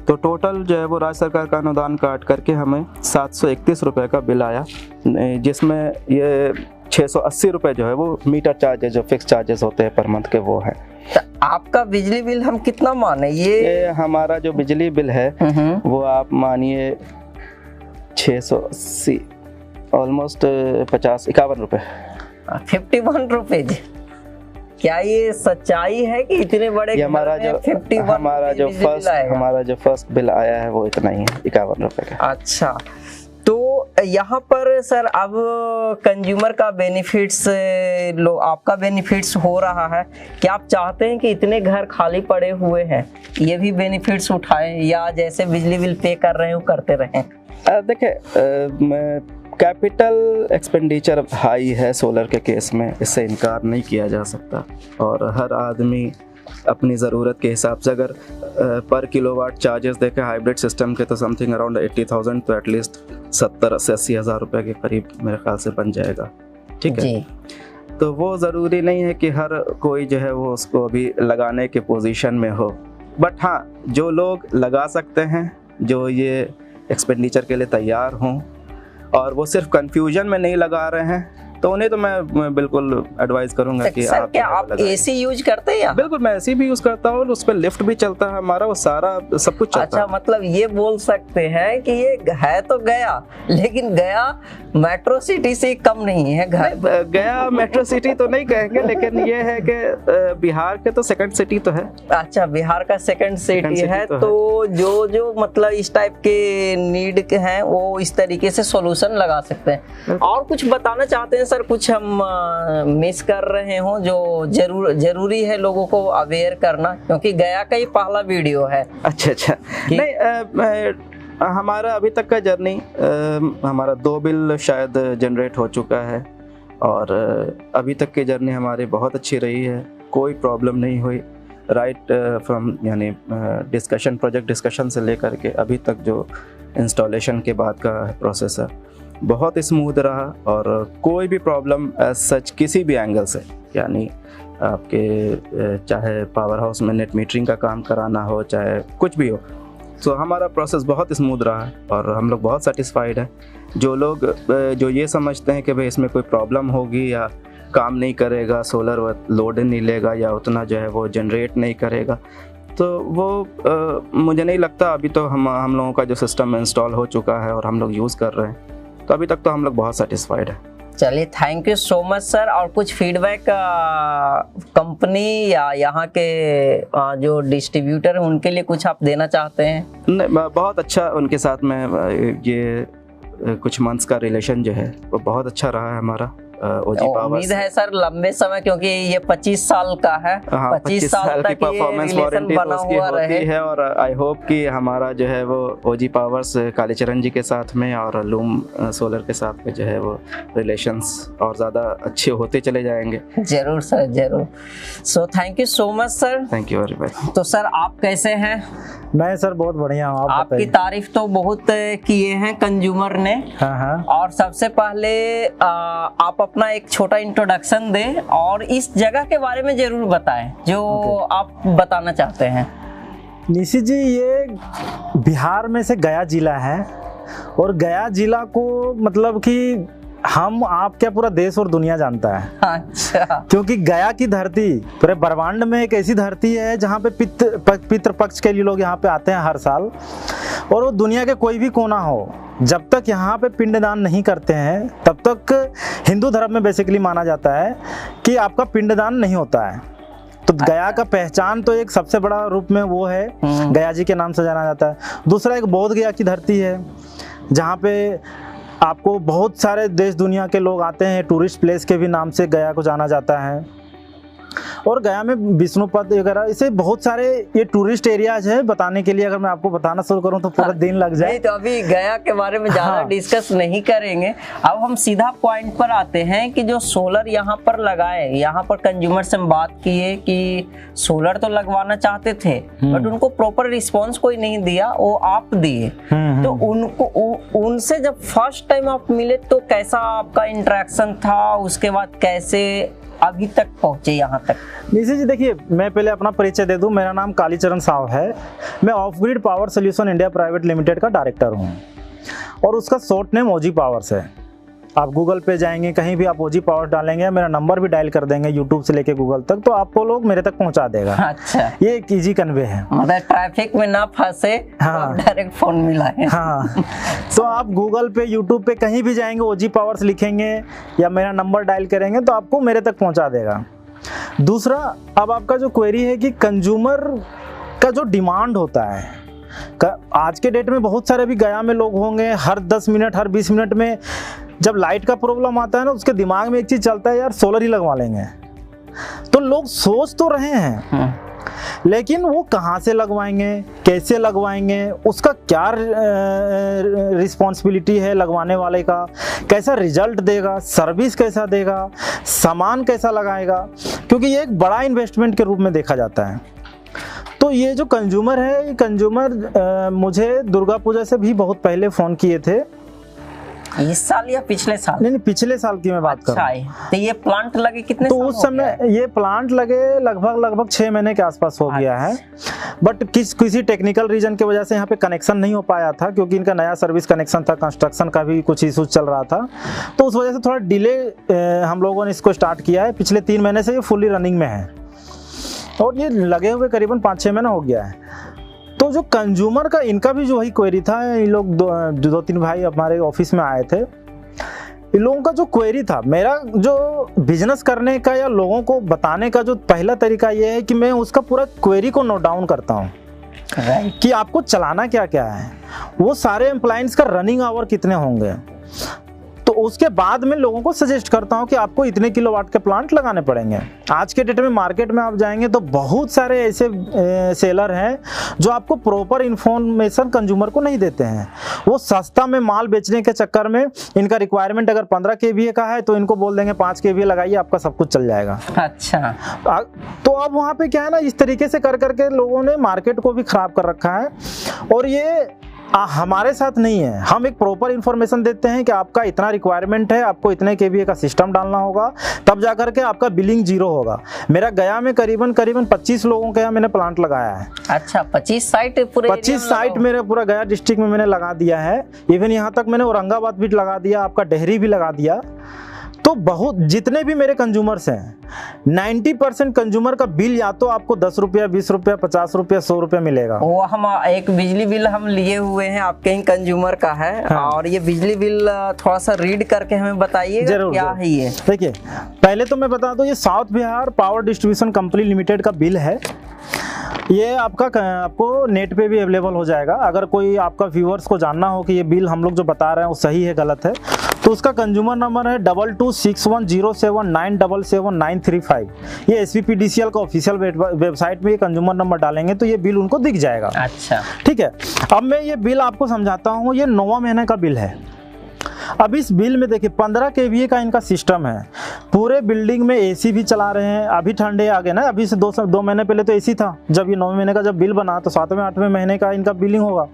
तो टोटल जो है वो राज्य सरकार का अनुदान काट करके हमें 731 रुपये का बिल आया, जिसमें ये 680 रुपये जो है वो मीटर चार्जेस, जो फिक्स चार्जेस होते हैं पर मंथ के, वो है। तो आपका बिजली बिल हम कितना माने? ये हमारा जो बिजली बिल है वो आप मानिए 680, ऑलमोस्ट 51 रुपये, 51 रुपीज। क्या ये सच्चाई है कि इतने बड़े हमारा जो फर्स्ट बिल आया है वो इतना ही है, 51 रुपये का। अच्छा, तो यहाँ पर सर अब कंज्यूमर का बेनिफिट्स, आपका बेनिफिट्स हो रहा है, क्या आप चाहते हैं कि इतने घर खाली पड़े हुए हैं ये भी बेनिफिट्स उठाएं, या जैसे बिजली बिल पे कर रहे हैं वो करते रहें? देखिए, कैपिटल एक्सपेंडिचर हाई है सोलर के केस में, इससे इनकार नहीं किया जा सकता, और हर आदमी अपनी ज़रूरत के हिसाब से अगर पर किलोवाट चार्जेस देखें हाइब्रिड सिस्टम के, तो समथिंग अराउंड 80,000, तो एटलीस्ट 70 से 80 हज़ार रुपये के करीब मेरे ख्याल से बन जाएगा। ठीक है, तो वो ज़रूरी नहीं है कि हर कोई जो है वो उसको अभी लगाने के पोजीशन में हो, बट हाँ, जो लोग लगा सकते हैं, जो ये एक्सपेंडिचर के लिए तैयार हों और वो सिर्फ कंफ्यूजन में नहीं लगा रहे हैं, तो उन्हें तो मैं बिल्कुल एडवाइस करूंगा कि सर, क्या आप एसी यूज करते हैं? बिल्कुल, मैं एसी भी यूज करता हूँ, उस पर लिफ्ट भी चलता है हमारा, वो सारा सब कुछ चलता अच्छा, है। मतलब ये बोल सकते हैं कि ये है तो गया, लेकिन गया मेट्रो सिटी से कम नहीं है। गया मेट्रो सिटी तो नहीं कहेंगे, लेकिन ये है कि बिहार के तो सेकंड सिटी तो है। अच्छा, बिहार का सेकंड सिटी है, तो जो मतलब इस टाइप के नीड हैं वो इस तरीके से सॉल्यूशन लगा सकते हैं। और कुछ बताना चाहते हैं सर, कुछ हम मिस कर रहे हो जो जरूरी है लोगों को अवेयर करना, क्योंकि गया का ही पहला वीडियो है। अच्छा, नहीं, हमारा अभी तक का जर्नी, हमारा 2 बिल शायद जनरेट हो चुका है, और अभी तक की जर्नी हमारी बहुत अच्छी रही है, कोई प्रॉब्लम नहीं हुई, राइट फ्रॉम यानी डिस्कशन, प्रोजेक्ट डिस्कशन से लेकर के अभी तक जो इंस्टॉलेशन के बाद का प्रोसेस है बहुत स्मूथ रहा, और कोई भी प्रॉब्लम एज सच किसी भी एंगल से, यानी आपके चाहे पावर हाउस में नेट मीटरिंग का काम कराना हो, चाहे कुछ भी हो, तो हमारा प्रोसेस बहुत स्मूथ रहा है और हम लोग बहुत सेटिस्फाइड हैं। जो लोग जो ये समझते हैं कि भाई इसमें कोई प्रॉब्लम होगी या काम नहीं करेगा, सोलर लोड नहीं लेगा या उतना जो है वो जनरेट नहीं करेगा, तो वो मुझे नहीं लगता। अभी तो हम लोगों का जो सिस्टम इंस्टॉल हो चुका है और हम लोग यूज़ कर रहे हैं, तो अभी तक तो हम लोग बहुत सेटिस्फाइड है। चलिए, thank you so much sir. और कुछ फीडबैक कंपनी या यहाँ के जो डिस्ट्रीब्यूटर हैं उनके लिए कुछ आप देना चाहते हैं? नहीं, बहुत अच्छा उनके साथ में ये कुछ मंथ्स का रिलेशन जो है वो बहुत अच्छा रहा है हमारा ओजी पावर्स। उम्मीद है सर लंबे समय, क्योंकि ये 25 साल का है, 25 साल की तक परफॉर्मेंस वारंटी बना हुआ होती है। और आई होप कि हमारा जो है वो ओजी पावर्स कालीचरण जी के साथ में और लूम सोलर के साथ में जो है वो रिलेशंस और ज़्यादा अच्छे होते चले जाएंगे। जरूर सर, जरूर। So thank you so much sir. Thank you very much. तो सर आप कैसे हैं? मैं सर बहुत बढ़िया हूँ, आप आपकी बताइए। तारीफ तो बहुत किए हैं कंज्यूमर ने। हाँ। और सबसे पहले आप अपना एक छोटा इंट्रोडक्शन दें और इस जगह के बारे में जरूर बताएं जो आप बताना चाहते हैं। निशी जी, ये बिहार में से गया जिला है और गया जिला को मतलब कि हम आप क्या पूरा देश और दुनिया जानता है। अच्छा। क्योंकि गया की धरती पूरे ब्रह्मांड में एक ऐसी धरती है जहाँ पे पितृ पक्ष के लिए लोग यहाँ पे आते हैं हर साल, और वो दुनिया के कोई भी कोना हो, जब तक यहाँ पे पिंडदान नहीं करते हैं तब तक हिंदू धर्म में बेसिकली माना जाता है कि आपका पिंडदान नहीं होता है। तो गया का पहचान तो एक सबसे बड़ा रूप में वो है, गया जी के नाम से जाना जाता है। दूसरा एक बोध गया की धरती है जहाँ पे आपको बहुत सारे देश दुनिया के लोग आते हैं, टूरिस्ट प्लेस के भी नाम से गया को जाना जाता है। और गया में विष्णुपद वगैरह ऐसे बहुत सारे ये टूरिस्ट एरियाज है। बताने के लिए अगर मैं आपको बताना शुरू करूं तो पूरा दिन लग जाए। नहीं, तो अभी गया के बारे में ज्यादा डिस्कस नहीं करेंगे। अब हम सीधा पॉइंट पर आते हैं कि जो सोलर यहाँ पर लगाए, यहाँ पर कंज्यूमर से हम बात किए कि सोलर तो लगवाना चाहते थे बट उनको प्रॉपर रिस्पॉन्स कोई नहीं दिया, वो आप दिए। तो उनको उनसे जब फर्स्ट टाइम आप मिले तो कैसा आपका इंटरेक्शन था, उसके बाद कैसे अभी तक पहुंचे यहाँ तक? निशी जी देखिए, मैं पहले अपना परिचय दे दूं। मेरा नाम कालीचरण साव है। मैं of grid power solution India private limited का डायरेक्टर हूं और उसका शॉर्ट नेम ओजी पावर्स है। आप गूगल पे जाएंगे, कहीं भी आप ओजी पावर्स डालेंगे, मेरा नंबर भी डायल कर देंगे यूट्यूब से लेके गूगल तक, तो आपको लोग मेरे तक पहुंचा देगा। अच्छा, ये एक इजी कन्वे है, मतलब ट्रैफिक में ना फंसे। हाँ, डायरेक्ट फोन मिला है। हाँ। तो आप गूगल पे यूट्यूब पे कहीं भी जाएंगे, ओजी पावर्स लिखेंगे या मेरा नंबर डायल करेंगे तो आपको मेरे तक पहुंचा देगा। दूसरा, अब आपका जो क्वेरी है कि कंज्यूमर का जो डिमांड होता है, आज के डेट में बहुत सारे भी गया में लोग होंगे, हर 10 मिनट हर 20 मिनट में जब लाइट का प्रॉब्लम आता है ना, उसके दिमाग में एक चीज चलता है, यार सोलर ही लगवा लेंगे। तो लोग सोच तो रहे हैं लेकिन वो कहाँ से लगवाएंगे, कैसे लगवाएंगे, उसका क्या रिस्पॉन्सिबिलिटी है लगवाने वाले का, कैसा रिजल्ट देगा, सर्विस कैसा देगा, सामान कैसा लगाएगा, क्योंकि ये एक बड़ा इन्वेस्टमेंट के रूप में देखा जाता है। तो ये जो कंज्यूमर है, ये कंज्यूमर मुझे दुर्गा पूजा से भी बहुत पहले फ़ोन किए थे। इस साल या पिछले साल? नहीं, पिछले साल की मैं बात कर रहा हूँ। तो ये प्लांट लगे कितने तो साल उस समय ये प्लांट लगे लगभग 6 महीने के आसपास हो गया है। बट किसी टेक्निकल रीजन की वजह से यहाँ पे कनेक्शन नहीं हो पाया था, क्योंकि इनका नया सर्विस कनेक्शन था, कंस्ट्रक्शन का भी कुछ इशूज चल रहा था, तो उस वजह से थोड़ा डिले हम लोगों ने इसको स्टार्ट किया है। पिछले 3 महीने से ये फुली रनिंग में है और ये लगे हुए करीबन 5-6 महीना हो गया है। तो जो कंज्यूमर का, इनका भी जो वही क्वेरी था, इन लोग 2-3 भाई हमारे ऑफिस में आए थे। इन लोगों का जो क्वेरी था, मेरा जो बिजनेस करने का या लोगों को बताने का जो पहला तरीका ये है कि मैं उसका पूरा क्वेरी को नोट डाउन करता हूँ कि आपको चलाना क्या क्या है, वो सारे एम्प्लॉइंस का रनिंग आवर कितने होंगे, तो उसके बाद में लोगों को सजेस्ट करता हूं कि आपको इतने किलोवाट के प्लांट लगाने पड़ेंगे। आज के डेट में मार्केट में आप जाएंगे तो बहुत सारे ऐसे सेलर हैं जो आपको प्रॉपर इन्फॉर्मेशन कंज्यूमर को नहीं देते हैं। वो सस्ता में माल बेचने के चक्कर में, इनका रिक्वायरमेंट अगर 15 kVA का है तो इनको बोल देंगे 5 kVA लगाइए, आपका सब कुछ चल जाएगा। अच्छा, तो अब वहाँ पे क्या है ना, इस तरीके से कर करके लोगों ने मार्केट को भी खराब कर रखा है। और ये हमारे साथ नहीं है, हम एक प्रॉपर इन्फॉर्मेशन देते हैं कि आपका इतना रिक्वायरमेंट है, आपको इतने kVA का सिस्टम डालना होगा, तब जाकर के आपका बिलिंग 0 होगा। मेरा गया में करीबन 25 लोगों के यहाँ मैंने प्लांट लगाया है। अच्छा, 25 साइट पूरे 25 साइट मेरे पूरा गया डिस्ट्रिक्ट में मैंने लगा दिया है। इवन यहाँ तक मैंने औरंगाबाद भी लगा दिया, आपका डेहरी भी लगा दिया। तो बहुत जितने भी मेरे कंज्यूमर्स हैं 90% कंज्यूमर का बिल या तो आपको 10 रुपया, 20 रुपया, 50 रुपया, 100 रुपया मिलेगा। वो हम एक बिजली बिल हम लिए हुए हैं, आपके ही कंज्यूमर का है। हाँ। और ये बिजली बिल थोड़ा सा रीड करके हमें बताइएगा जरूर, क्या जरूर। है ये। देखिए, पहले तो मैं बता दूं, ये south Bihar power distribution company limited का बिल है। ये आपको नेट पे भी अवेलेबल हो जाएगा। अगर कोई आपका व्यूअर्स को जानना हो कि ये बिल हम लोग जो बता रहे हैं वो सही है गलत है, तो उसका कंज्यूमर नंबर है 226107977935। ये SPPDCL का ऑफिशियल वेबसाइट में ये कंज्यूमर नंबर डालेंगे तो ये बिल उनको दिख जाएगा। अच्छा, ठीक है। अब मैं ये बिल आपको समझाता हूँ। ये 9वां महीने का बिल है। अब इस बिल में देखिए 15 kVA का इनका सिस्टम है। पूरे बिल्डिंग में AC भी चला रहे हैं। अभी ठंडे आ गए ना, अभी से 2 महीने पहले तो AC था। जब ये 9वें महीने का जब बिल बना तो 7वें 8वें महीने का इनका बिलिंग होगा।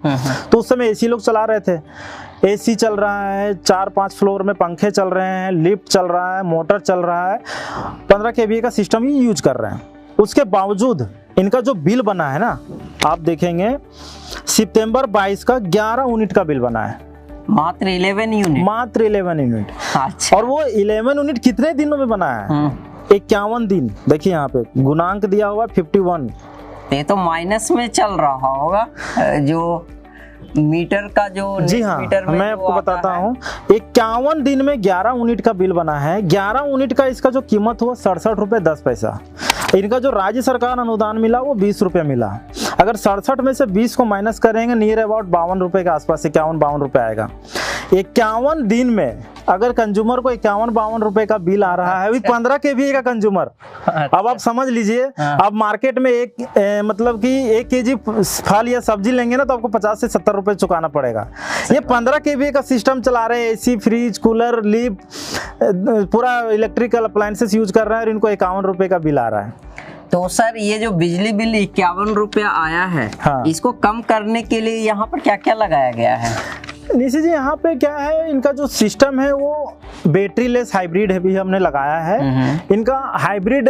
तो उस समय AC लोग चला रहे थे। AC चल रहा है, 4-5 फ्लोर में पंखे चल रहे हैं, लिफ्ट चल रहा है, मोटर चल रहा है। 15 kVA का सिस्टम ही यूज कर रहे हैं। उसके बावजूद इनका जो बिल बना है ना, आप देखेंगे सितंबर 22 का 11 यूनिट का बिल बना है। मात्र 11 यूनिट। मात्र 11 यूनिट। अच्छा। और वो 11 यूनिट कितने दिनों में बना है? 51 दिन। देखिए यहाँ पे गुणांक दिया हुआ 51। ये तो माइनस में चल रहा होगा जो मीटर का जो जी हाँ, मीटर में मैं आपको बताता हूँ। 51 दिन में 11 यूनिट का बिल बना है। 11 यूनिट का इसका जो कीमत हुआ 67 रुपये 10 पैसा। इनका जो राज्य सरकार अनुदान मिला वो 20 रुपये मिला। अगर 67 में से 20 को माइनस करेंगे नियर अबाउट 52 रुपये के आसपास, 51-52 रुपये आएगा। 51 दिन में अगर कंज्यूमर को 51-52 रुपये का बिल आ रहा है, अभी 15 kVA का कंज्यूमर। अब आप समझ लीजिए, अब मार्केट में मतलब कि 1 kg फल या सब्जी लेंगे ना तो आपको 50 से 70 रुपये चुकाना पड़ेगा। ये 15 kVA का सिस्टम चला रहे हैं। AC, फ्रिज, कूलर, लिफ्ट, पूरा इलेक्ट्रिकल अप्लायंसेस यूज कर रहे हैं और इनको 51 रुपये का बिल आ रहा है। तो सर ये जो बिजली बिल 51 रुपया आया है, हाँ। इसको कम करने के लिए यहाँ पर क्या क्या लगाया गया है? निशी जी, यहाँ पे क्या है, इनका जो सिस्टम है वो बैटरी लेस हाइब्रिड है भी हमने लगाया है। इनका हाइब्रिड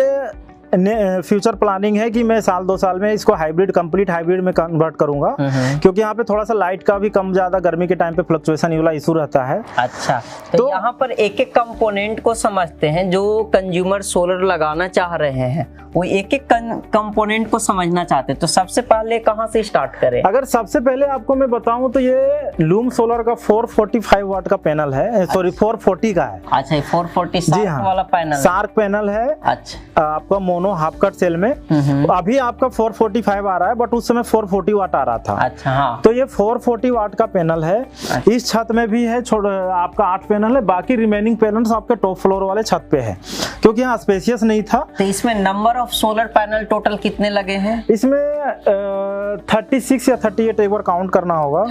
फ्यूचर प्लानिंग है कि मैं 1-2 साल में इसको हाइब्रिड, कंप्लीट हाइब्रिड में कन्वर्ट करूंगा, क्योंकि यहाँ पे थोड़ा सा लाइट का भी कम ज्यादा गर्मी के टाइम पे फ्लक्चुएशन वाला इशू रहता है। अच्छा, तो यहाँ पर एक एक कंपोनेंट को समझते हैं। जो कंज्यूमर सोलर लगाना चाह रहे हैं वो एक एक कंपोनेंट को समझना चाहते हैं, तो सबसे पहले कहाँ से स्टार्ट करें? अगर सबसे पहले आपको मैं बताऊं तो ये लूम सोलर का 445 वाट का पैनल है, सॉरी 440 का है। अच्छा, 440 जी हाँ, वाला पैनल, शार्क पैनल है। अच्छा, आपका मोनो हाफ कट सेल में अभी आपका 445 आ रहा है, बट उस समय 440 वाट आ रहा था। अच्छा, हाँ। तो ये 440 वाट का पैनल है। इस छत में भी है, आपका 8 पैनल है। बाकी रिमेनिंग पैनल्स आपके टॉप फ्लोर वाले छत पे है, क्योंकि यहाँ स्पेसियस नहीं था। तो इसमें number of solar panel total कितने लगे हैं? इसमें 36 या 38 एक बार काउंट करना होगा।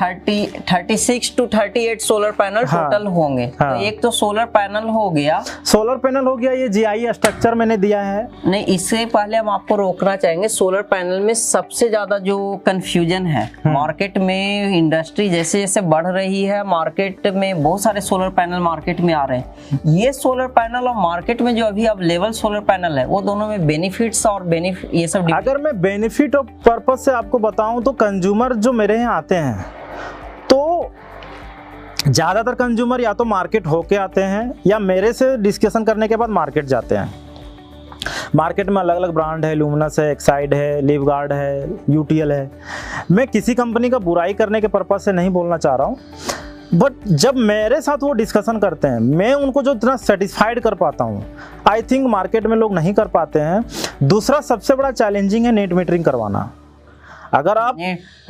36 to 38 सोलर पैनल टोटल होंगे। हाँ। तो एक तो सोलर पैनल हो गया। सोलर पैनल हो गया। ये GI स्ट्रक्चर मैंने दिया है। नहीं, इससे पहले हम आपको रोकना चाहेंगे। सोलर पैनल में सबसे ज्यादा जो कंफ्यूजन है मार्केट में, इंडस्ट्री जैसे जैसे बढ़ रही है, मार्केट में बहुत सारे सोलर पैनल मार्केट में आ रहे हैं। ये सोलर पैनल और मार्केट में जो अभी अवेलेबल सोलर पैनल है, वो दोनों में बेनिफिट्स और ये सब। अगर मैं बेनिफिट और पर्पस से आपको बताऊं तो कंज्यूमर जो मेरे यहाँ आते हैं, तो ज्यादातर कंज्यूमर या तो मार्केट होके आते हैं या मेरे से डिस्कशन करने के बाद मार्केट जाते हैं। मार्केट में अलग अलग ब्रांड है, लुमिनस है, एक्साइड है, लिवगार्ड है, UTL है। मैं किसी कंपनी का बुराई करने के पर्पस से नहीं बोलना चाह रहा हूँ, बट जब मेरे साथ वो डिस्कशन करते हैं, मैं उनको जो इतना सेटिस्फाइड कर पाता हूँ, आई थिंक मार्केट में लोग नहीं कर पाते हैं। दूसरा सबसे बड़ा चैलेंजिंग है नेट मीटरिंग करवाना। अगर आप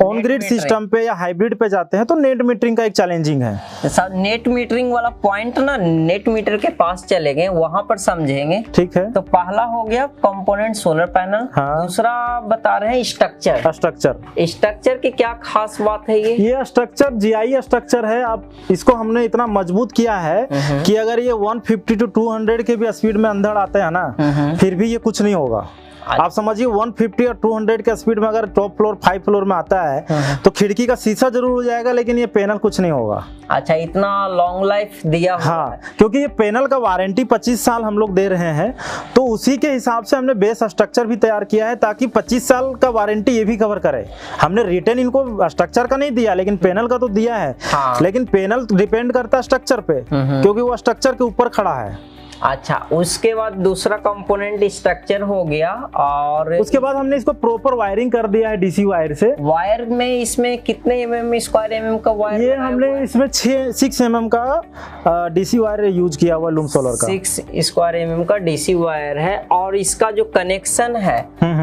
ऑन ग्रिड सिस्टम पे या हाइब्रिड पे जाते हैं तो नेट मीटरिंग का एक चैलेंजिंग है। सर, नेट मीटरिंग वाला पॉइंट ना नेट मीटर के पास चले गए, वहां पर समझेंगे। ठीक है। तो पहला हो गया कंपोनेंट सोलर पैनल। हाँ। दूसरा बता रहे हैं स्ट्रक्चर। स्ट्रक्चर की क्या खास बात है? ये स्ट्रक्चर GI स्ट्रक्चर है। आप इसको हमने इतना मजबूत किया है कि अगर ये 150 to 200 के भी स्पीड में अंदर आते हैं ना, फिर भी ये कुछ नहीं होगा। आप समझिए 150 और 200 के स्पीड में अगर टॉप फ्लोर 5 फ्लोर में आता है तो खिड़की का शीशा जरूर हो जाएगा, लेकिन ये पैनल कुछ नहीं होगा। अच्छा, इतना लॉन्ग लाइफ दिया हुआ हाँ, है। क्योंकि ये पैनल का वारंटी 25 साल हम लोग दे रहे हैं, तो उसी के हिसाब से हमने बेस स्ट्रक्चर भी तैयार किया है ताकि 25 साल का वारंटी ये भी कवर करे। हमने रिटर्न इनको स्ट्रक्चर का नहीं दिया, लेकिन पैनल का तो दिया है। हाँ। लेकिन पैनल डिपेंड करता है स्ट्रक्चर पे, क्योंकि वो स्ट्रक्चर के ऊपर खड़ा है। अच्छा, उसके बाद दूसरा कंपोनेंट स्ट्रक्चर हो गया, और उसके बाद हमने इसको प्रॉपर वायरिंग कर दिया है डीसी वायर से। वायर में इसमें कितने स्क्वायर एमएम का वायर ये हमने इसमें 6 mm का डीसी वायर यूज किया हुआ लूम सोलर का। 6 स्क्वायर एमएम का डीसी वायर है, और इसका जो कनेक्शन है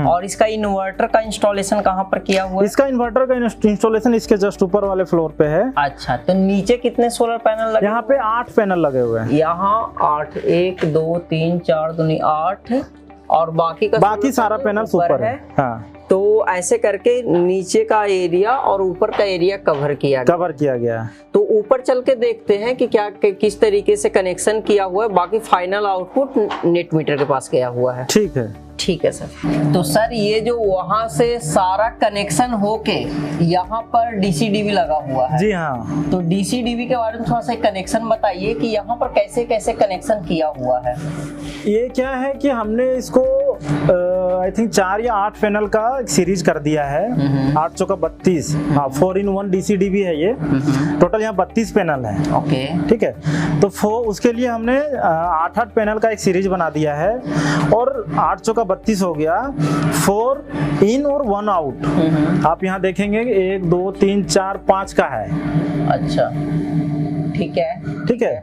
और इसका इन्वर्टर का इंस्टॉलेशन कहाँ पर किया हुआ है? इसका इन्वर्टर का इंस्टॉलेशन इसके जस्ट ऊपर वाले फ्लोर पे है। अच्छा, तो नीचे कितने सोलर पैनल लगे? यहाँ पे 8 पैनल लगे हुए हैं। यहाँ 8, 1 2 3 4 दूनी 8, और बाकी सारा पैनल ऊपर है। हाँ, तो ऐसे करके नीचे का एरिया और ऊपर का एरिया कवर किया गया। तो ऊपर चल के देखते हैं कि किस तरीके से कनेक्शन किया हुआ है। बाकी फाइनल आउटपुट नेट मीटर के पास गया हुआ है। ठीक है सर। तो सर, ये जो वहां से सारा कनेक्शन होके यहाँ पर डीसी-डीवी लगा हुआ है। जी हाँ। तो डीसी-डीवी के बारे में थोड़ा सा कनेक्शन बताइए कि यहाँ पर कैसे कैसे कनेक्शन किया हुआ है। ये क्या है कि हमने इसको आई थिंक 4 या 8 पैनल का सीरीज कर दिया है। 8 चौका 32, हाँ 4-in-1 डीसी-डीवी है ये। टोटल यहाँ 32 पैनल है। ओके, ठीक है। तो उसके लिए हमने 8-8 पैनल का एक सीरीज बना दिया है, और 8 चौका 32 हो गया। 4 इन और 1 आउट। आप यहाँ देखेंगे 1 2 3 4 5 का है। अच्छा, ठीक है।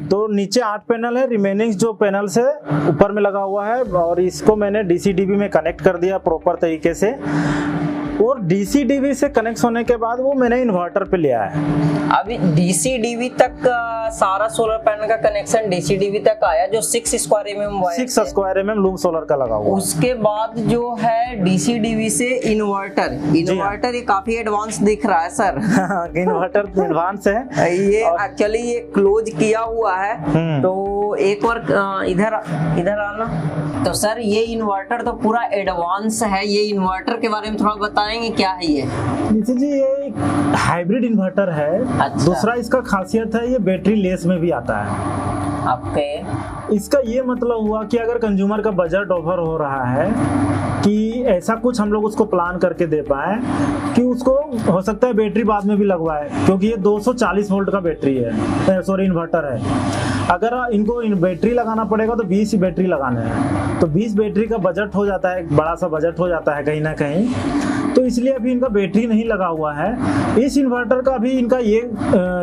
तो नीचे 8 पैनल है, रिमेनिंग जो पैनल से ऊपर में लगा हुआ है, और इसको मैंने डीसी-डीवी में कनेक्ट कर दिया प्रॉपर तरीके से। और डीसी-डीवी से कनेक्ट होने के बाद वो मैंने इन्वर्टर पे लिया है। अभी डीसी-डीवी तक सारा सोलर पैनल का कनेक्शन डीसी-डीवी तक आया, जो 6 square MM wire 6 square MM loom solar का लगा हुआ। उसके बाद जो है डीसी-डीवी से इन्वर्टर ये काफी एडवांस दिख रहा है सर। इन्वर्टर एडवांस है ये एक्चुअली ये क्लोज किया हुआ है। तो एक बार इधर आना। तो सर, ये इन्वर्टर तो पूरा एडवांस है। ये इन्वर्टर के बारे में थोड़ा बताएंगे, क्या है ये? नितिन जी, ये एक हाइब्रिड इन्वर्टर है। अच्छा। दूसरा इसका खासियत है, ये बैटरी लेस में भी आता है। आपके इसका ये मतलब हुआ कि अगर कंज्यूमर का बजट ओवर हो रहा है, कि ऐसा कुछ हम लोग उसको प्लान करके दे पाए कि उसको हो सकता है बैटरी बाद में भी लगवाए, क्योंकि ये 240 वोल्ट का बैटरी है, सॉरी इन्वर्टर है। अगर इनको बैटरी लगाना पड़ेगा तो 20 ही बैटरी लगाने हैं, तो 20 बैटरी का बजट हो जाता है, बड़ा सा बजट हो जाता है कहीं ना कहीं। तो इसलिए अभी इनका बैटरी नहीं लगा हुआ है। इस इन्वर्टर का भी इनका ये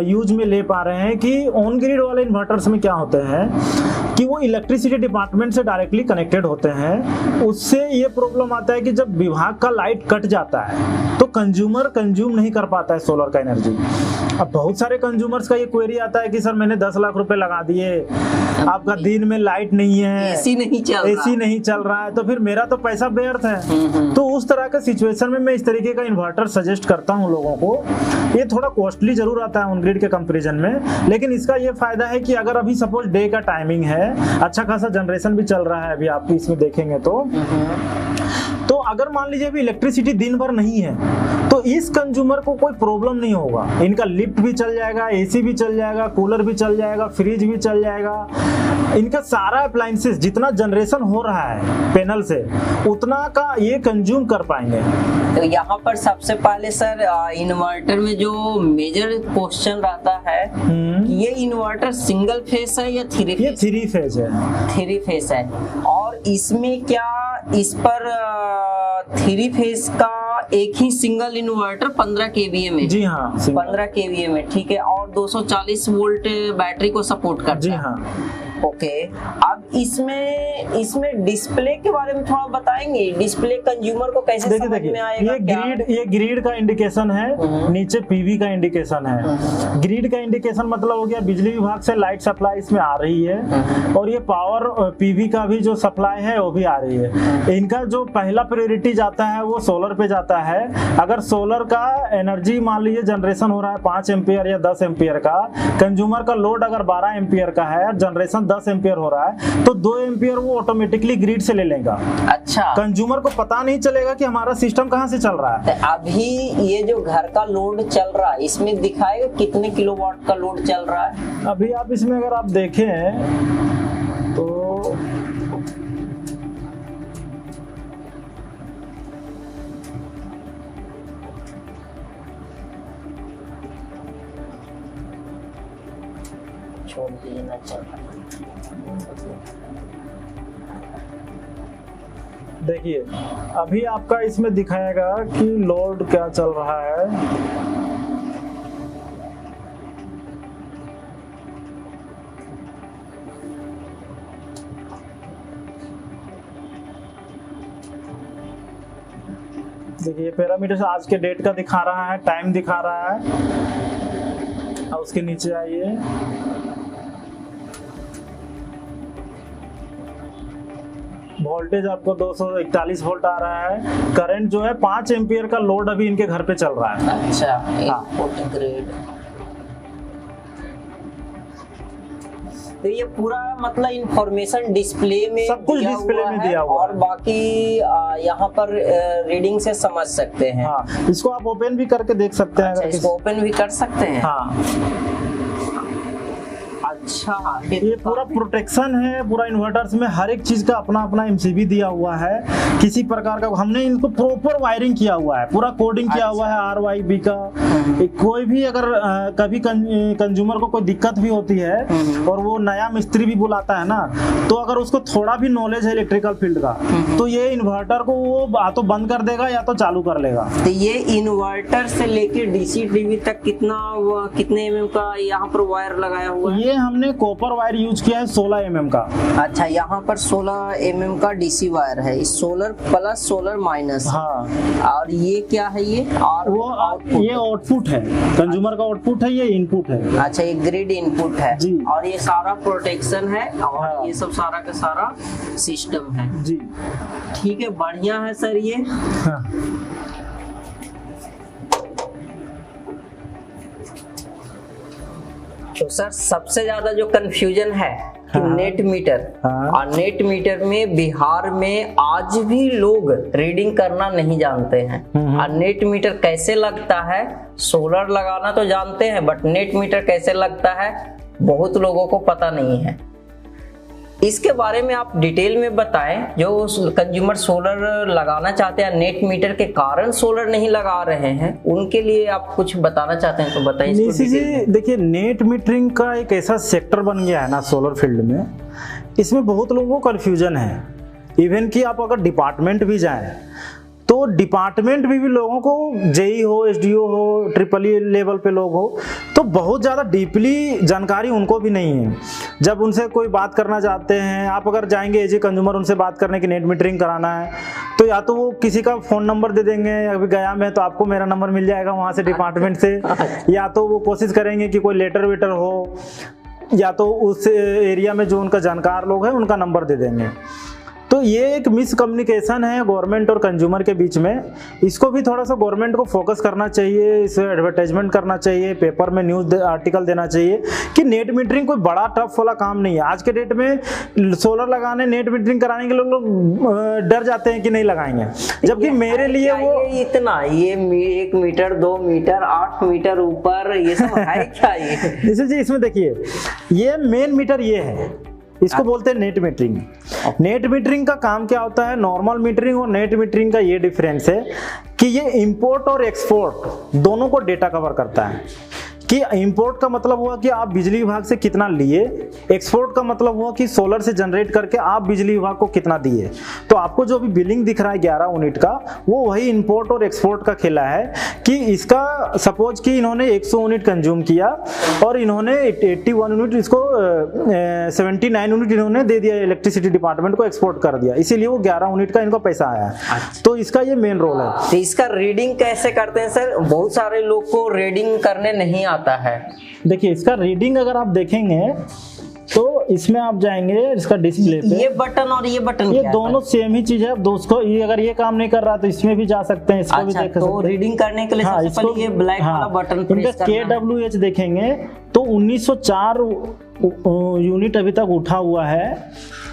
यूज में ले पा रहे हैं कि ऑन ग्रिड वाले इन्वर्टर्स में क्या होते हैं कि वो इलेक्ट्रिसिटी डिपार्टमेंट से डायरेक्टली कनेक्टेड होते हैं। उससे ये प्रॉब्लम आता है कि जब विभाग का लाइट कट जाता है तो कंज्यूमर कंज्यूम नहीं कर पाता है सोलर का एनर्जी। अब बहुत सारे कंज्यूमर्स का ये क्वेरी आता है कि सर मैंने 10 लाख रुपए लगा दिए, आपका दिन में लाइट नहीं है, एसी नहीं चल रहा है, तो फिर मेरा तो पैसा व्यर्थ है। तो उस तरह के सिचुएशन में मैं इस तरीके का इन्वर्टर सजेस्ट करता हूँ लोगों को। ये थोड़ा कॉस्टली जरूर आता है ऑन ग्रिड के कंपैरिजन में, लेकिन इसका ये फायदा है कि अगर अभी सपोज डे का टाइमिंग है, अच्छा खासा जनरेशन भी चल रहा है अभी आप इसमें देखेंगे तो अगर मान लीजिए अभी इलेक्ट्रिसिटी दिन भर नहीं है तो इस कंज्यूमर को कोई प्रॉब्लम नहीं होगा। इनका लिफ्ट भी चल जाएगा, एसी भी चल जाएगा, कूलर भी चल जाएगा, फ्रिज भी चल जाएगा। इनका सारा अप्लायंसेस जितना जनरेशन हो रहा है पैनल से उतना का ये कंज्यूम कर पाएंगे। तो यहाँ पर सबसे पहले सर इन्वर्टर में जो मेजर क्वेश्चन रहता है कि ये इन्वर्टर सिंगल फेस है या थ्री फेस? ये थ्री फेस है। थ्री फेस है। और इसमें क्या इस पर थ्री फेस का एक ही सिंगल इन्वर्टर 15 kVA में? जी हाँ, 15 kVA में, ठीक है। और 240 वोल्ट बैटरी को सपोर्ट करता है। जी हाँ। ओके, अब इसमें डिस्प्ले के बारे में थोड़ा बताएंगे। डिस्प्ले कंज्यूमर को कैसे समझ में आएगा? ये ग्रिड का इंडिकेशन है, नीचे पीवी का इंडिकेशन है। ग्रिड का इंडिकेशन मतलब हो गया बिजली विभाग से लाइट सप्लाई इसमें आ रही है, और ये पावर पीवी का भी जो सप्लाई है वो भी आ रही है। इनका जो पहला प्रायोरिटी जाता है वो सोलर पे जाता है। अगर सोलर का एनर्जी मान लीजिए जनरेशन हो रहा है 5 एम्पियर या 10 एम्पियर का, कंज्यूमर का लोड अगर 12 एम्पियर का है, जनरेशन 10 एम्पियर हो रहा है, तो 2 एम्पियर वो ऑटोमेटिकली ग्रिड से ले लेगा। अच्छा, कंज्यूमर को पता नहीं चलेगा कि हमारा सिस्टम कहाँ से चल रहा है। अभी ये जो घर का लोड चल रहा है इसमें दिखाएगा कितने किलोवाट का लोड चल रहा है? अभी आप इसमें अगर आप देखें तो छोड़ दिए ना चल रहा। देखिए अभी आपका इसमें दिखाएगा कि लोड क्या चल रहा है। देखिए पैरामीटर से आज के डेट का दिखा रहा है, टाइम दिखा रहा है। और उसके नीचे आइए, वोल्टेज आपको 241 वोल्ट आ रहा है। करंट जो है 5 एम्पियर का लोड अभी इनके घर पे चल रहा है। अच्छा, हाँ। ग्रेड। तो ये पूरा मतलब इंफॉर्मेशन डिस्प्ले में सब कुछ डिस्प्ले में दिया हुआ है और बाकी यहाँ पर रीडिंग से समझ सकते हैं। हाँ, इसको आप ओपन भी करके देख सकते हैं। अच्छा, इसको ओपन भी कर सकते हैं। हाँ, अच्छा, ये पूरा प्रोटेक्शन है। पूरा इन्वर्टर्स में हर एक चीज का अपना अपना एमसीबी दिया हुआ है। किसी प्रकार का हमने इनको प्रॉपर वायरिंग किया हुआ है, पूरा कोडिंग किया हुआ है RYB का। कोई भी अगर कभी कंज्यूमर को कोई दिक्कत भी होती है और वो नया मिस्त्री भी बुलाता है ना, तो अगर उसको थोड़ा भी नॉलेज है इलेक्ट्रिकल फील्ड का, तो ये इन्वर्टर को वो या तो बंद कर देगा या तो चालू कर लेगा। तो ये इन्वर्टर से लेके डीसी टीवी तक कितने mm का यहाँ पर वायर लगाया हुआ है? ये हमने कॉपर वायर यूज किया है 16 mm का। अच्छा, यहाँ पर 16 mm का डीसी वायर है, सोलर प्लस सोलर माइनस। हाँ, और ये क्या है? ये और वो ये आउटपुट है, कंज्यूमर का आउटपुट है, ये इनपुट है। अच्छा, ये ग्रिड इनपुट है जी। और ये सारा प्रोटेक्शन है और हाँ। ये सब सारा का सारा सिस्टम है जी। ठीक है, बढ़िया है सर ये। हाँ। तो सर सबसे ज्यादा जो कंफ्यूजन है कि हाँ। नेट मीटर, हाँ। और नेट मीटर में बिहार में आज भी लोग रीडिंग करना नहीं जानते हैं। और नेट मीटर कैसे लगता है, सोलर लगाना तो जानते हैं बट नेट मीटर कैसे लगता है बहुत लोगों को पता नहीं है। इसके बारे में आप डिटेल में बताएं। जो कंज्यूमर सोलर लगाना चाहते हैं, नेट मीटर के कारण सोलर नहीं लगा रहे हैं, उनके लिए आप कुछ बताना चाहते हैं तो बताइए। निशी जी, देखिए नेट मीटरिंग का एक ऐसा सेक्टर बन गया है ना सोलर फील्ड में, इसमें बहुत लोगों को कन्फ्यूजन है। इवन कि आप अगर डिपार्टमेंट भी जाएं तो डिपार्टमेंट भी लोगों को जेई हो, एसडीओ हो, ट्रिपल लेवल पे लोग हो, तो बहुत ज़्यादा डीपली जानकारी उनको भी नहीं है। जब उनसे कोई बात करना चाहते हैं, आप अगर जाएंगे एज ए कंज्यूमर उनसे बात करने की नेट मीटरिंग कराना है, तो या तो वो किसी का फ़ोन नंबर दे देंगे, अभी गया मैं तो आपको मेरा नंबर मिल जाएगा वहाँ से डिपार्टमेंट से, या तो वो कोशिश करेंगे कि कोई लेटर वेटर हो, या तो उस एरिया में जो उनका जानकार लोग हैं उनका नंबर दे देंगे। तो ये एक मिसकम्युनिकेशन है गवर्नमेंट और कंज्यूमर के बीच में। इसको भी थोड़ा सा गवर्नमेंट को फोकस करना चाहिए, इस एडवर्टाइजमेंट करना चाहिए, पेपर में न्यूज़ आर्टिकल देना चाहिए कि नेट मीटरिंग कोई बड़ा टफ वाला काम नहीं है। आज के डेट में सोलर लगाने, नेट मीटरिंग कराने के लोग डर जाते हैं कि नहीं लगाएंगे, जबकि मेरे लिए वो इतना ये 1 मीटर 2 मीटर 8 मीटर ऊपर ये सब है क्या? ये जी इसमें देखिए, ये मेन मीटर ये है, इसको बोलते हैं नेट मीटरिंग। नेट मीटरिंग का काम क्या होता है, नॉर्मल मीटरिंग और नेट मीटरिंग का ये डिफरेंस है कि ये इंपोर्ट और एक्सपोर्ट दोनों को डेटा कवर करता है। कि इंपोर्ट का मतलब हुआ कि आप बिजली विभाग से कितना लिए, एक्सपोर्ट का मतलब हुआ कि सोलर से जनरेट करके आप बिजली विभाग को कितना दिए। तो आपको जो भी बिलिंग दिख रहा है 11 यूनिट का, वो वही इंपोर्ट और एक्सपोर्ट का खेला है कि इसका सपोज कि इन्होंने 100 यूनिट कंज्यूम किया और इन्होंने 81 यूनिट, इसको 79 यूनिट इन्होंने दे दिया इलेक्ट्रिसिटी डिपार्टमेंट को, एक्सपोर्ट कर दिया, इसीलिए वो 11 यूनिट का इनको पैसा आया। तो इसका ये मेन रोल है। तो इसका रीडिंग कैसे करते हैं सर? बहुत सारे लोग को रीडिंग करने नहीं आता है। देखिए इसका रीडिंग अगर आप देखेंगे तो इसमें आप जाएंगे इसका डिस्प्ले पे, ये बटन और ये बटन ये दोनों सेम ही चीज है। दोस्तों ये अगर ये काम नहीं कर रहा तो इसमें भी जा सकते हैं, इसको भी देख सकते हैं। तो रीडिंग करने के लिए सबसे पहले ये ब्लैक वाला बटन प्रेस करना है। KWH देखेंगे तो 1904 यूनिट अभी तक उठा हुआ है,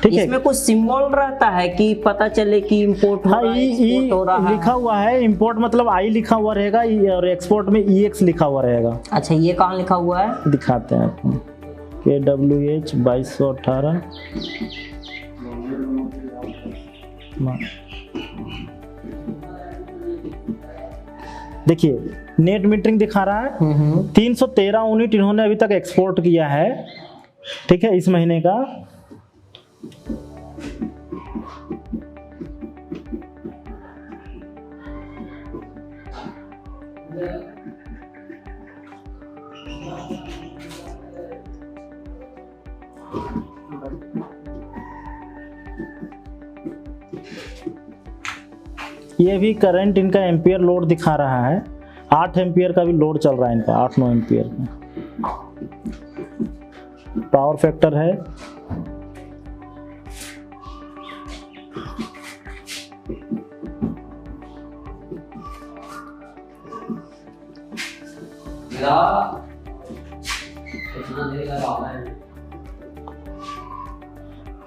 ठीक है। इसमें कुछ सिंबल रहता है कि पता चले कि इंपोर्ट हो रहा है, एक्सपोर्ट हो रहा है। लिखा हुआ है, इंपोर्ट मतलब आई लिखा हुआ रहेगा और एक्सपोर्ट में EX लिखा हुआ रहेगा। अच्छा, ये कहाँ लिखा हुआ है? दिखाते हैं आपको, KWH 2218। देखिए नेट मीटरिंग दिखा रहा है, 313 यूनिट इन्होंने अभी तक एक्सपोर्ट किया है, ठीक है, इस महीने का ये भी करंट इनका एम्पियर लोड दिखा रहा है, 8 एम्पियर का भी लोड चल रहा है इनका, 8-9 एम्पियर का पावर फैक्टर है।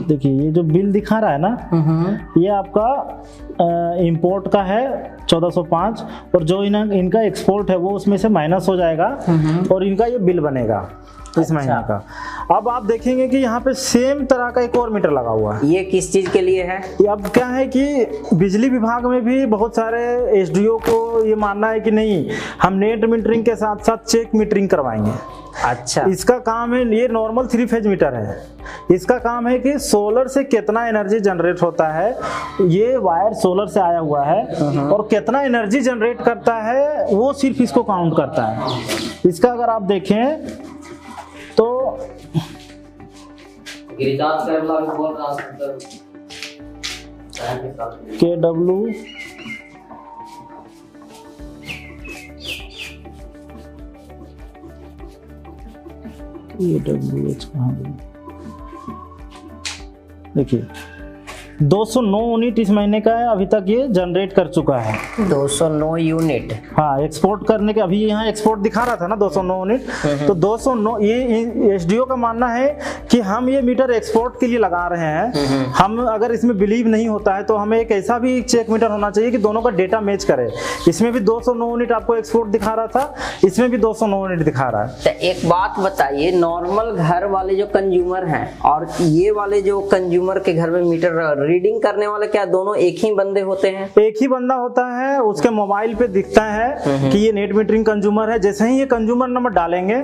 देखिए ये जो बिल दिखा रहा है ना, ये आपका इंपोर्ट का है 1405, और जो इनका एक्सपोर्ट है वो उसमें से माइनस हो जाएगा और इनका ये बिल बनेगा इस महीने का। अब आप देखेंगे कि यहाँ पे सेम तरह का एक और मीटर लगा हुआ है। ये किस चीज के लिए है? अब क्या है कि बिजली विभाग में भी बहुत सारे एसडीओ को ये मानना है कि नहीं, हम नेट मीटरिंग के साथ साथ चेक मीटरिंग करवाएंगे। अच्छा, इसका काम है, ये नॉर्मल 3 फेज मीटर है, इसका काम है कि सोलर से कितना एनर्जी जनरेट होता है, ये वायर सोलर से आया हुआ है और कितना एनर्जी जनरेट करता है वो सिर्फ इसको काउंट करता है। इसका अगर आप देखें तो KW KWH कहाँ गई, देखिए 209 यूनिट इस महीने का है, अभी तक ये जनरेट कर चुका है 209 यूनिट। हाँ, एक्सपोर्ट करने के अभी यहाँ एक्सपोर्ट दिखा रहा था ना 209 यूनिट, तो 209 ये एसडीओ का मानना है कि हम ये मीटर एक्सपोर्ट के लिए लगा रहे हैं। हम अगर इसमें बिलीव नहीं होता है तो हमें एक ऐसा भी चेक मीटर होना चाहिए कि दोनों का डेटा मैच करे। इसमें भी 209 यूनिट आपको एक्सपोर्ट दिखा रहा था, इसमें भी 209 यूनिट दिखा रहा है। तो एक बात बताइए, नॉर्मल घर वाले जो कंज्यूमर हैं और ये वाले जो कंज्यूमर के घर में मीटर रीडिंग करने वाले, क्या दोनों एक ही बंदे होते हैं? एक ही बंदा होता है, उसके मोबाइल पे दिखता है कि ये नेट मीटरिंग कंज्यूमर है। जैसे ही ये कंज्यूमर नंबर डालेंगे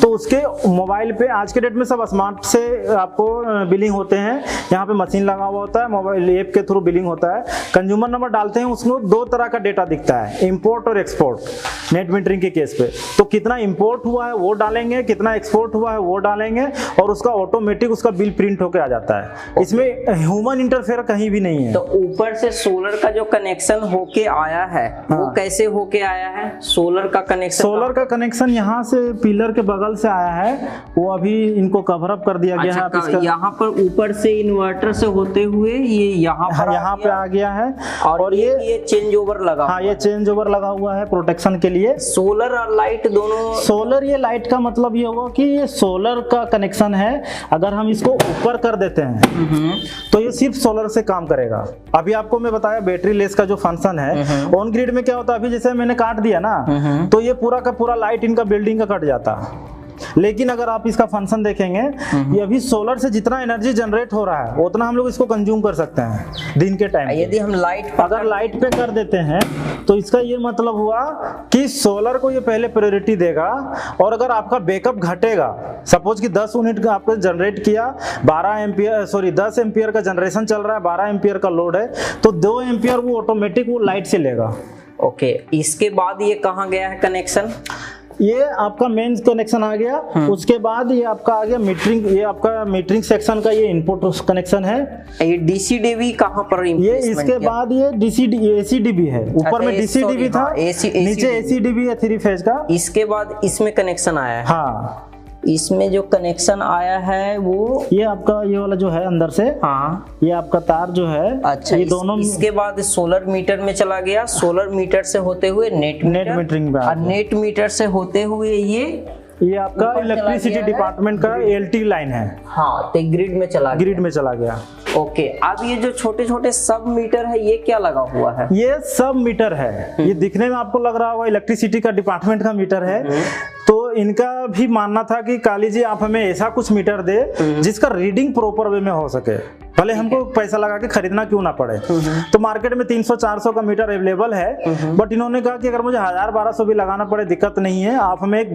तो उसके मोबाइल पे, आज के डेट में सब स्मार्ट से आपको बिलिंग होते हैं, यहाँ पे मशीन लगा हुआ होता है, मोबाइल ऐप के थ्रू बिलिंग होता है। कंज्यूमर नंबर डालते हैं, उसमें 2 तरह का डेटा दिखता है, इंपोर्ट और एक्सपोर्ट। नेट मीटरिंग के केस पे तो कितना इंपोर्ट हुआ है वो डालेंगे, कितना एक्सपोर्ट हुआ है वो डालेंगे, और उसका ऑटोमेटिक उसका बिल प्रिंट होकर आ जाता है। इसमें ह्यूमन इंटरफेयर कहीं भी नहीं है। तो ऊपर से सोलर का जो कनेक्शन होके आया है वो कैसे होके आया है? सोलर का कनेक्शन यहाँ से पिलर के बगल से आया है, वो अभी इनको कवर अप कर दिया गया है। अच्छा, यहाँ पर ऊपर से इन्वर्टर से होते हुए ये यहाँ पे आ गया है, और ये चेंज ओवर लगा। हाँ, ये चेंज ओवर लगा हुआ है प्रोटेक्शन के लिए। सोलर और लाइट दोनों। सोलर, ये लाइट का मतलब ये होगा कि ये सोलर का कनेक्शन है। अगर हम इसको ऊपर कर देते हैं तो ये सिर्फ सोलर से काम करेगा। अभी आपको मैं बताया बैटरी लेस का जो फंक्शन है, ऑन ग्रिड में क्या होता है, अभी जैसे मैंने काट दिया ना तो ये पूरा का पूरा लाइट इनका बिल्डिंग का कट जाता। लेकिन अगर आप इसका फंक्शन देखेंगे, ये अभी सोलर से जितना एनर्जी जनरेट हो रहा है उतना हम लोग इसको कंज्यूम कर सकते हैं दिन के टाइम। यदि हम अगर लाइट पे कर देते हैं तो इसका ये मतलब हुआ कि सोलर को ये पहले प्रायोरिटी देगा, और अगर आपका बैकअप घटेगा, सपोज कि 10 यूनिट का आपने जनरेट किया, 10 एम्पियर का जनरेशन चल रहा है, 12 एम्पियर का लोड है, तो 2 एम्पियर वो ऑटोमेटिक वो लाइट से लेगा। ओके, इसके बाद ये कहाँ गया है कनेक्शन? ये आपका मेन कनेक्शन आ गया। उसके बाद ये आपका आ गया मीटरिंग, ये आपका मीटरिंग सेक्शन का ये इनपुट कनेक्शन है। ये डीसीडीबी कहाँ पर? ये इसके बाद ये एसीडीबी है, ऊपर में डीसीडीबी था, नीचे एसीडीबी है 3 फेज का। इसके बाद इसमें कनेक्शन आया है। हाँ, इसमें जो कनेक्शन आया है वो ये आपका ये वाला जो है अंदर से, हाँ, ये आपका तार जो है। अच्छा, ये दोनों। इसके बाद सोलर मीटर में चला गया, सोलर मीटर से होते हुए नेट मीटरिंग में, और नेट मीटर से होते हुए ये आपका इलेक्ट्रिसिटी डिपार्टमेंट का एलटी लाइन है। हाँ, तो ग्रिड में चला गया। ओके, अब ये जो छोटे छोटे सब मीटर है ये क्या लगा हुआ है? ये सब मीटर है। ये दिखने में आपको लग रहा होगा इलेक्ट्रिसिटी का डिपार्टमेंट का मीटर है, तो इनका भी मानना था कि काली जी आप हमें ऐसा कुछ मीटर दे जिसका रीडिंग प्रॉपर वे में हो सके। भले हमको पैसा लगा के खरीदना क्यों ना पड़े। तो मार्केट में 300-400 का मीटर अवेलेबल है, बट इन्होंने कहा कि अगर मुझे 1000-1200 भी लगाना पड़े दिक्कत नहीं है, आप हमें एक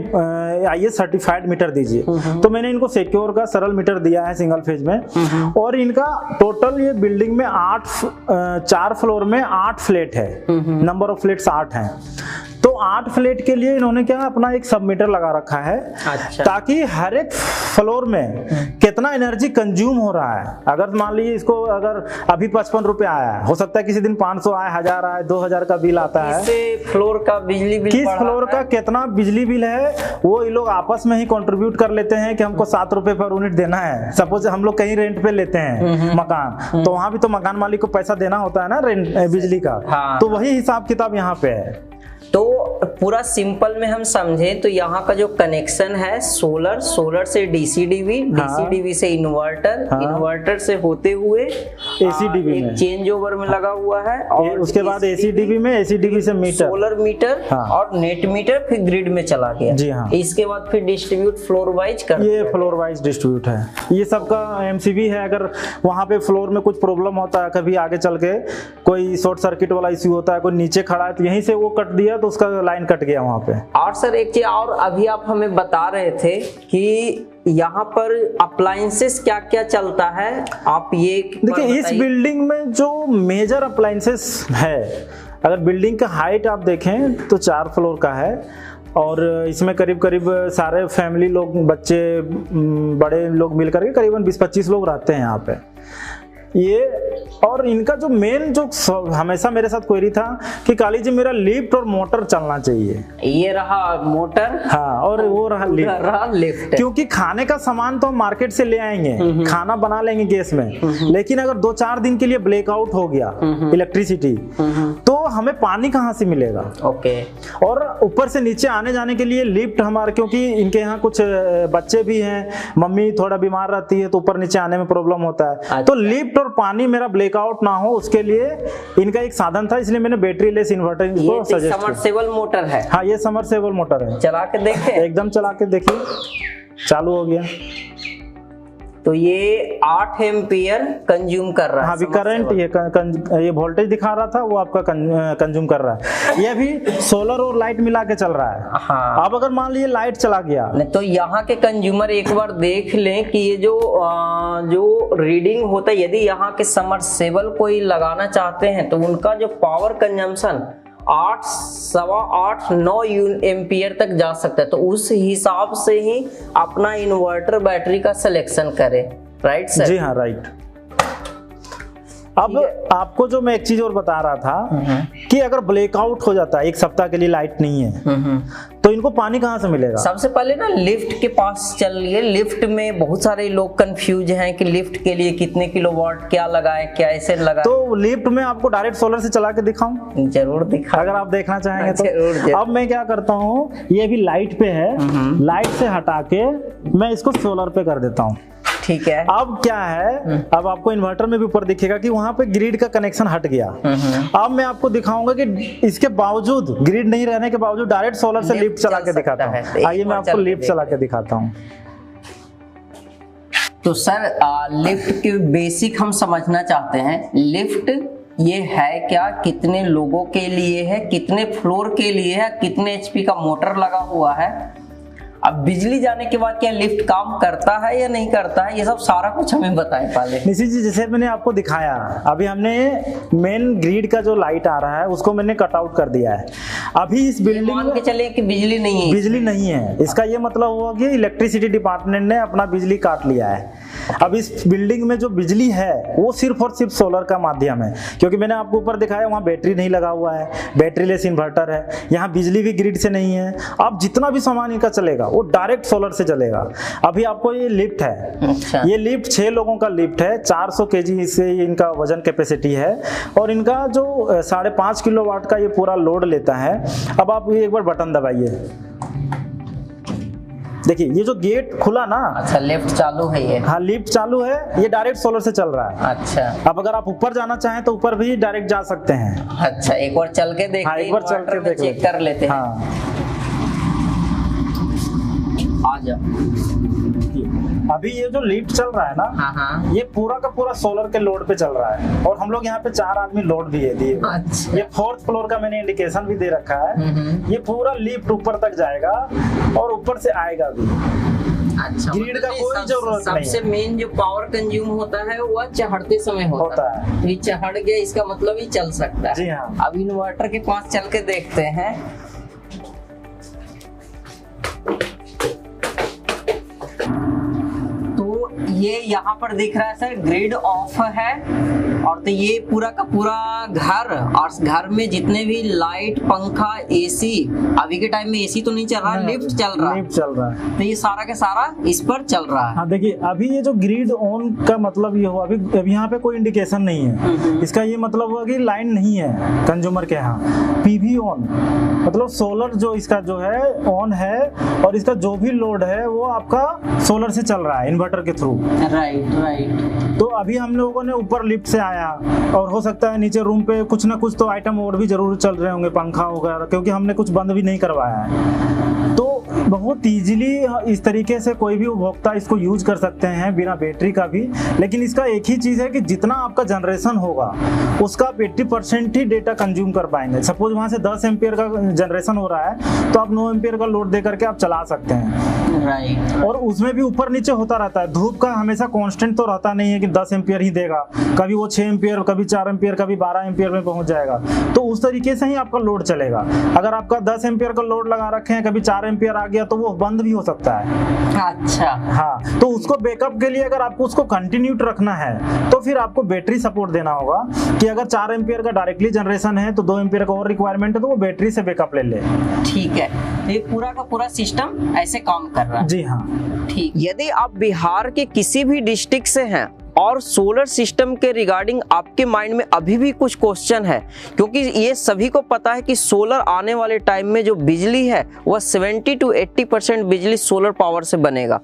IS सर्टिफाइड मीटर दीजिए। तो मैंने इनको सिक्योर का सरल मीटर दिया है सिंगल फेज में। और इनका टोटल ये बिल्डिंग में 4 फ्लोर में 8 फ्लैट है, नंबर ऑफ फ्लैट्स 8 हैं। तो 8 फ्लैट के लिए इन्होंने क्या अपना एक सब मीटर लगा रखा है। अच्छा। ताकि हर एक फ्लोर में कितना एनर्जी कंज्यूम हो रहा है। अगर मान लीजिए इसको अगर अभी 55 रुपए आया है, हो सकता है किसी दिन 500 आए, 1000 आए, 2000 का बिल आता है। फ्लोर का बिजली बिल, किस फ्लोर का कितना बिजली बिल है वो ये लोग आपस में ही कंट्रीब्यूट कर लेते हैं कि हमको 7 रुपए पर यूनिट देना है। सपोज हम लोग कहीं रेंट पे लेते हैं मकान, तो वहां भी तो मकान मालिक को पैसा देना होता है ना रेंट बिजली का। हाँ। तो वही हिसाब किताब यहाँ पे है। तो पूरा सिंपल में हम समझे तो यहाँ का जो कनेक्शन है सोलर से डीसी से इन्वर्टर, इन्वर्टर से होते हुए ACDB एक में चेंज ओवर में लगा हुआ है, और उसके बाद ACDB में, ACDB से मीटर, सोलर मीटर और नेट मीटर फिर ग्रिड में चला गया। जी हाँ। इसके बाद फिर डिस्ट्रीब्यूट फ्लोर वाइज कर, ये फ्लोर वाइज डिस्ट्रीब्यूट है। ये सबका MCB है। अगर वहाँ पे फ्लोर में कुछ प्रॉब्लम होता है, कभी आगे चल के कोई शॉर्ट सर्किट वाला इश्यू होता है, कोई नीचे खड़ा है तो यहीं से वो कट दिया तो उसका लाइन कट गया वहाँ पे। और सर एक चीज और अभी आप हमें बता रहे थे कि यहाँ पर अप्लायंसेस क्या क्या चलता है, आप ये देखिए इस बिल्डिंग में जो मेजर अप्लायंसेस है, अगर बिल्डिंग का हाइट आप देखें तो 4 फ्लोर का है, और इसमें करीब करीब सारे फैमिली लोग, बच्चे, बड़े लोग मिलकर के करीबन 20-25 लोग रहते हैं यहाँ पे। ये और इनका जो मेन जो हमेशा मेरे साथ क्वेरी था कि काली जी मेरा लिफ्ट और मोटर चलना चाहिए। ये रहा मोटर, हाँ, और वो रहा लिफ्ट। क्योंकि खाने का सामान तो हम मार्केट से ले आएंगे, खाना बना लेंगे गैस में, लेकिन अगर 2-4 दिन के लिए ब्लैकआउट हो गया इलेक्ट्रिसिटी, तो हमें पानी कहाँ से मिलेगा। ओके। और ऊपर से नीचे आने जाने के लिए लिफ्ट हमारे, क्योंकि इनके यहाँ कुछ बच्चे भी हैं, मम्मी थोड़ा बीमार रहती है तो ऊपर नीचे आने में प्रॉब्लम होता है। अच्छा। तो लिफ्ट और पानी मेरा ब्लैकआउट ना हो उसके लिए इनका एक साधन था, इसलिए मैंने बैटरी लेस इन्वर्टर को सजेस्ट किया। समरसेबल मोटर है। हाँ, ये समरसेबल मोटर है। चला के देखें, एकदम चला के देखिए, चालू हो गया। तो ये 8 एम्पियर कंज्यूम कर रहा है। हाँ, अभी करंट ये वोल्टेज दिखा रहा था, वो आपका कंज्यूम कर रहा है। ये अभी सोलर और लाइट मिला के चल रहा है। हाँ। अब अगर मान लीजिए लाइट चला गया, तो यहाँ के कंज्यूमर एक बार देख लें कि ये जो रीडिंग होता है, यदि यहाँ के समरसेबल कोई लगाना चाहते हैं तो उनका जो पावर कंजम्पशन 8, 8.25, 9 एम्पियर तक जा सकता है। तो उस हिसाब से ही अपना इन्वर्टर बैटरी का सिलेक्शन करें। Right sir? जी हाँ, राइट। अब आपको जो मैं एक चीज और बता रहा था कि अगर ब्लैकआउट हो जाता है, 1 सप्ताह के लिए लाइट नहीं है, तो इनको पानी कहाँ से मिलेगा। सबसे पहले ना लिफ्ट के पास चलिए। लिफ्ट में बहुत सारे लोग कंफ्यूज हैं कि लिफ्ट के लिए कितने किलोवाट क्या लगाए, क्या ऐसे लगाए। तो लिफ्ट में आपको डायरेक्ट सोलर से चला के दिखाऊं? जरूर दिखा, अगर आप देखना चाहेंगे तो। जरूर। अब मैं क्या करता हूँ, ये अभी लाइट पे है, लाइट से हटा के मैं इसको सोलर पे कर देता हूँ। ठीक है। अब क्या है, अब आपको इन्वर्टर में भी ऊपर दिखेगा कि वहां पे ग्रिड का कनेक्शन हट गया। अब मैं आपको दिखाऊंगा कि इसके बावजूद, ग्रिड नहीं रहने के बावजूद, डायरेक्ट सोलर से लिफ्ट चला के दिखाता हूँ। आइए मैं आपको लिफ्ट चला के दिखाता हूँ। तो सर लिफ्ट के बेसिक हम समझना चाहते हैं। लिफ्ट ये है क्या, कितने लोगों के लिए है, कितने फ्लोर के लिए है, कितने HP का मोटर लगा हुआ है। अब बिजली जाने के बाद क्या लिफ्ट काम करता है या नहीं करता है, ये सब सारा कुछ हमें बताएं पहले। निशी जी, जैसे मैंने आपको दिखाया, अभी हमने मेन ग्रिड का जो लाइट आ रहा है उसको मैंने कट आउट कर दिया है। अभी इस बिल्डिंग मान के चले कि बिजली नहीं है, बिजली नहीं है, इसका ये मतलब हुआ कि इलेक्ट्रिसिटी डिपार्टमेंट ने अपना बिजली काट लिया है। अब इस बिल्डिंग में जो बिजली है वो सिर्फ और सिर्फ सोलर का माध्यम है, क्योंकि मैंने आपको ऊपर दिखाया वहाँ बैटरी नहीं लगा हुआ है, बैटरी लेस इन्वर्टर है, यहाँ बिजली भी ग्रिड से नहीं है। अब जितना भी सामान इनका चलेगा वो डायरेक्ट सोलर से चलेगा। अभी आपको ये लिफ्ट है। अच्छा। ये लिफ्ट 6 लोगों का लिफ्ट है, 400 kg से इनका वजन कैपेसिटी है, और इनका जो 5.5 किलोवाट का ये पूरा लोड लेता है। अब आप एक बार बटन दबाइए, देखिए ये जो गेट खुला ना। अच्छा, लिफ्ट चालू है ये? हाँ, लिफ्ट चालू है, ये डायरेक्ट सोलर से चल रहा है। अच्छा। अब अगर आप ऊपर जाना चाहें तो ऊपर भी डायरेक्ट जा सकते हैं। अच्छा, एक बार चल के देखते हैं। हाँ, एक बार चल के चेक कर लेते हैं। हाँ, आ जाओ। अभी ये जो लिफ्ट चल रहा है ना, हाँ। ये पूरा का पूरा सोलर के लोड पे चल रहा है और हम लोग यहाँ पे 4 आदमी लोड भी है दिए। अच्छा। ये 4th फ्लोर का मैंने इंडिकेशन भी दे रखा है। ये पूरा लिफ्ट ऊपर तक जाएगा और ऊपर से आएगा भी। अच्छा, ग्रिड का कोई जरूरत नहीं है। सबसे मेन जो पावर कंज्यूम होता है वो चढ़ते समय होता है। तो ये चढ़ गया, इसका मतलब ही चल सकता है। जी हाँ। अब इन्वर्टर के पास चल के देखते हैं। तो ये यहाँ पर दिख रहा है सर, ग्रिड ऑफ है। और तो ये पूरा का पूरा घर, और घर में जितने भी लाइट, पंखा, एसी, अभी के टाइम में एसी तो नहीं चल रहा, लिफ्ट चल रहा है। लिफ्ट चल रहा है, तो ये सारा के सारा इस पर चल रहा है। हाँ देखिए, अभी ये जो ग्रिड ऑन का मतलब ये हुआ, अभी यहाँ पे कोई इंडिकेशन नहीं है। इसका ये मतलब हुआ कि लाइन नहीं है कंज्यूमर के यहाँ। पीवी ऑन मतलब सोलर जो इसका जो है ऑन है, और इसका जो भी लोड है वो आपका सोलर से चल रहा है इन्वर्टर के थ्रू। राइट। तो अभी हम लोगों ने ऊपर लिफ्ट से आया, और हो सकता है नीचे रूम पे कुछ ना कुछ तो आइटम और भी जरूर चल रहे होंगे, पंखा वगैरह, क्योंकि हमने कुछ बंद भी नहीं करवाया है। तो बहुत इजीली इस तरीके से कोई भी उपभोक्ता इसको यूज कर सकते हैं बिना बैटरी का भी। लेकिन इसका एक ही चीज है कि जितना आपका जनरेशन होगा उसका आप 80% ही डेटा कंज्यूम कर पाएंगे। सपोज वहां से 10 एम्पियर का जनरेशन हो रहा है तो आप 9 एम्पियर का लोड दे करके आप चला सकते हैं। राइट। और उसमें भी ऊपर नीचे होता रहता है। धूप का हमेशा कांस्टेंट तो रहता नहीं है कि 10 एम्पियर ही देगा, कभी वो 6 एम्पियर, कभी 4 एम्पियर, कभी 12 एम्पियर में पहुंच जाएगा। तो उस तरीके से ही आपका लोड चलेगा। अगर आपका 10 एम्पियर का लोड लगा रखे हैं, कभी 4 एम्पियर आ गया तो वो बंद भी हो सकता है। अच्छा। हाँ, तो उसको बैकअप के लिए अगर आपको उसको कंटिन्यू रखना है तो फिर आपको बैटरी सपोर्ट देना होगा कि अगर 4 एम्पियर का डायरेक्टली जनरेशन है तो 2 एम्पियर का और रिक्वायरमेंट है तो वो बैटरी से बैकअप ले ले। ठीक है, ये पूरा का पूरा सिस्टम ऐसे काम कर रहा है। जी हाँ। ठीक। यदि आप बिहार के किसी भी डिस्ट्रिक्ट से हैं और सोलर सिस्टम के रिगार्डिंग आपके माइंड में अभी भी कुछ क्वेश्चन है, क्योंकि ये सभी को पता है कि सोलर आने वाले टाइम में जो बिजली है वह 70 to 80% बिजली सोलर पावर से बनेगा।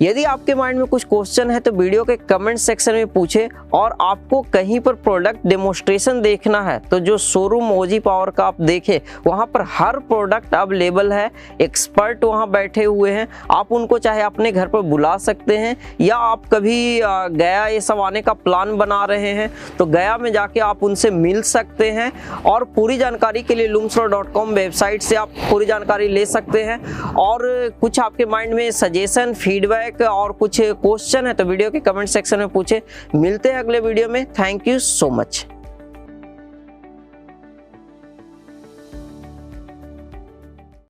यदि आपके माइंड में कुछ क्वेश्चन है तो वीडियो के कमेंट सेक्शन में पूछे। और आपको कहीं पर प्रोडक्ट डेमोस्ट्रेशन देखना है तो जो शोरूम ओजी पावर का आप देखें, वहाँ पर हर प्रोडक्ट अवेलेबल है। एक्सपर्ट वहाँ बैठे हुए हैं, आप उनको चाहे अपने घर पर बुला सकते हैं, या आप कभी गया ये सब आने का प्लान बना रहे हैं तो गया में जाके आप उनसे मिल सकते हैं। और पूरी जानकारी के लिए loomsolar.com वेबसाइट से आप पूरी जानकारी ले सकते हैं। और कुछ आपके माइंड में सजेशन, फीडबैक और कुछ क्वेश्चन है तो वीडियो के कमेंट सेक्शन में पूछे। मिलते हैं अगले वीडियो में। Thank you so much.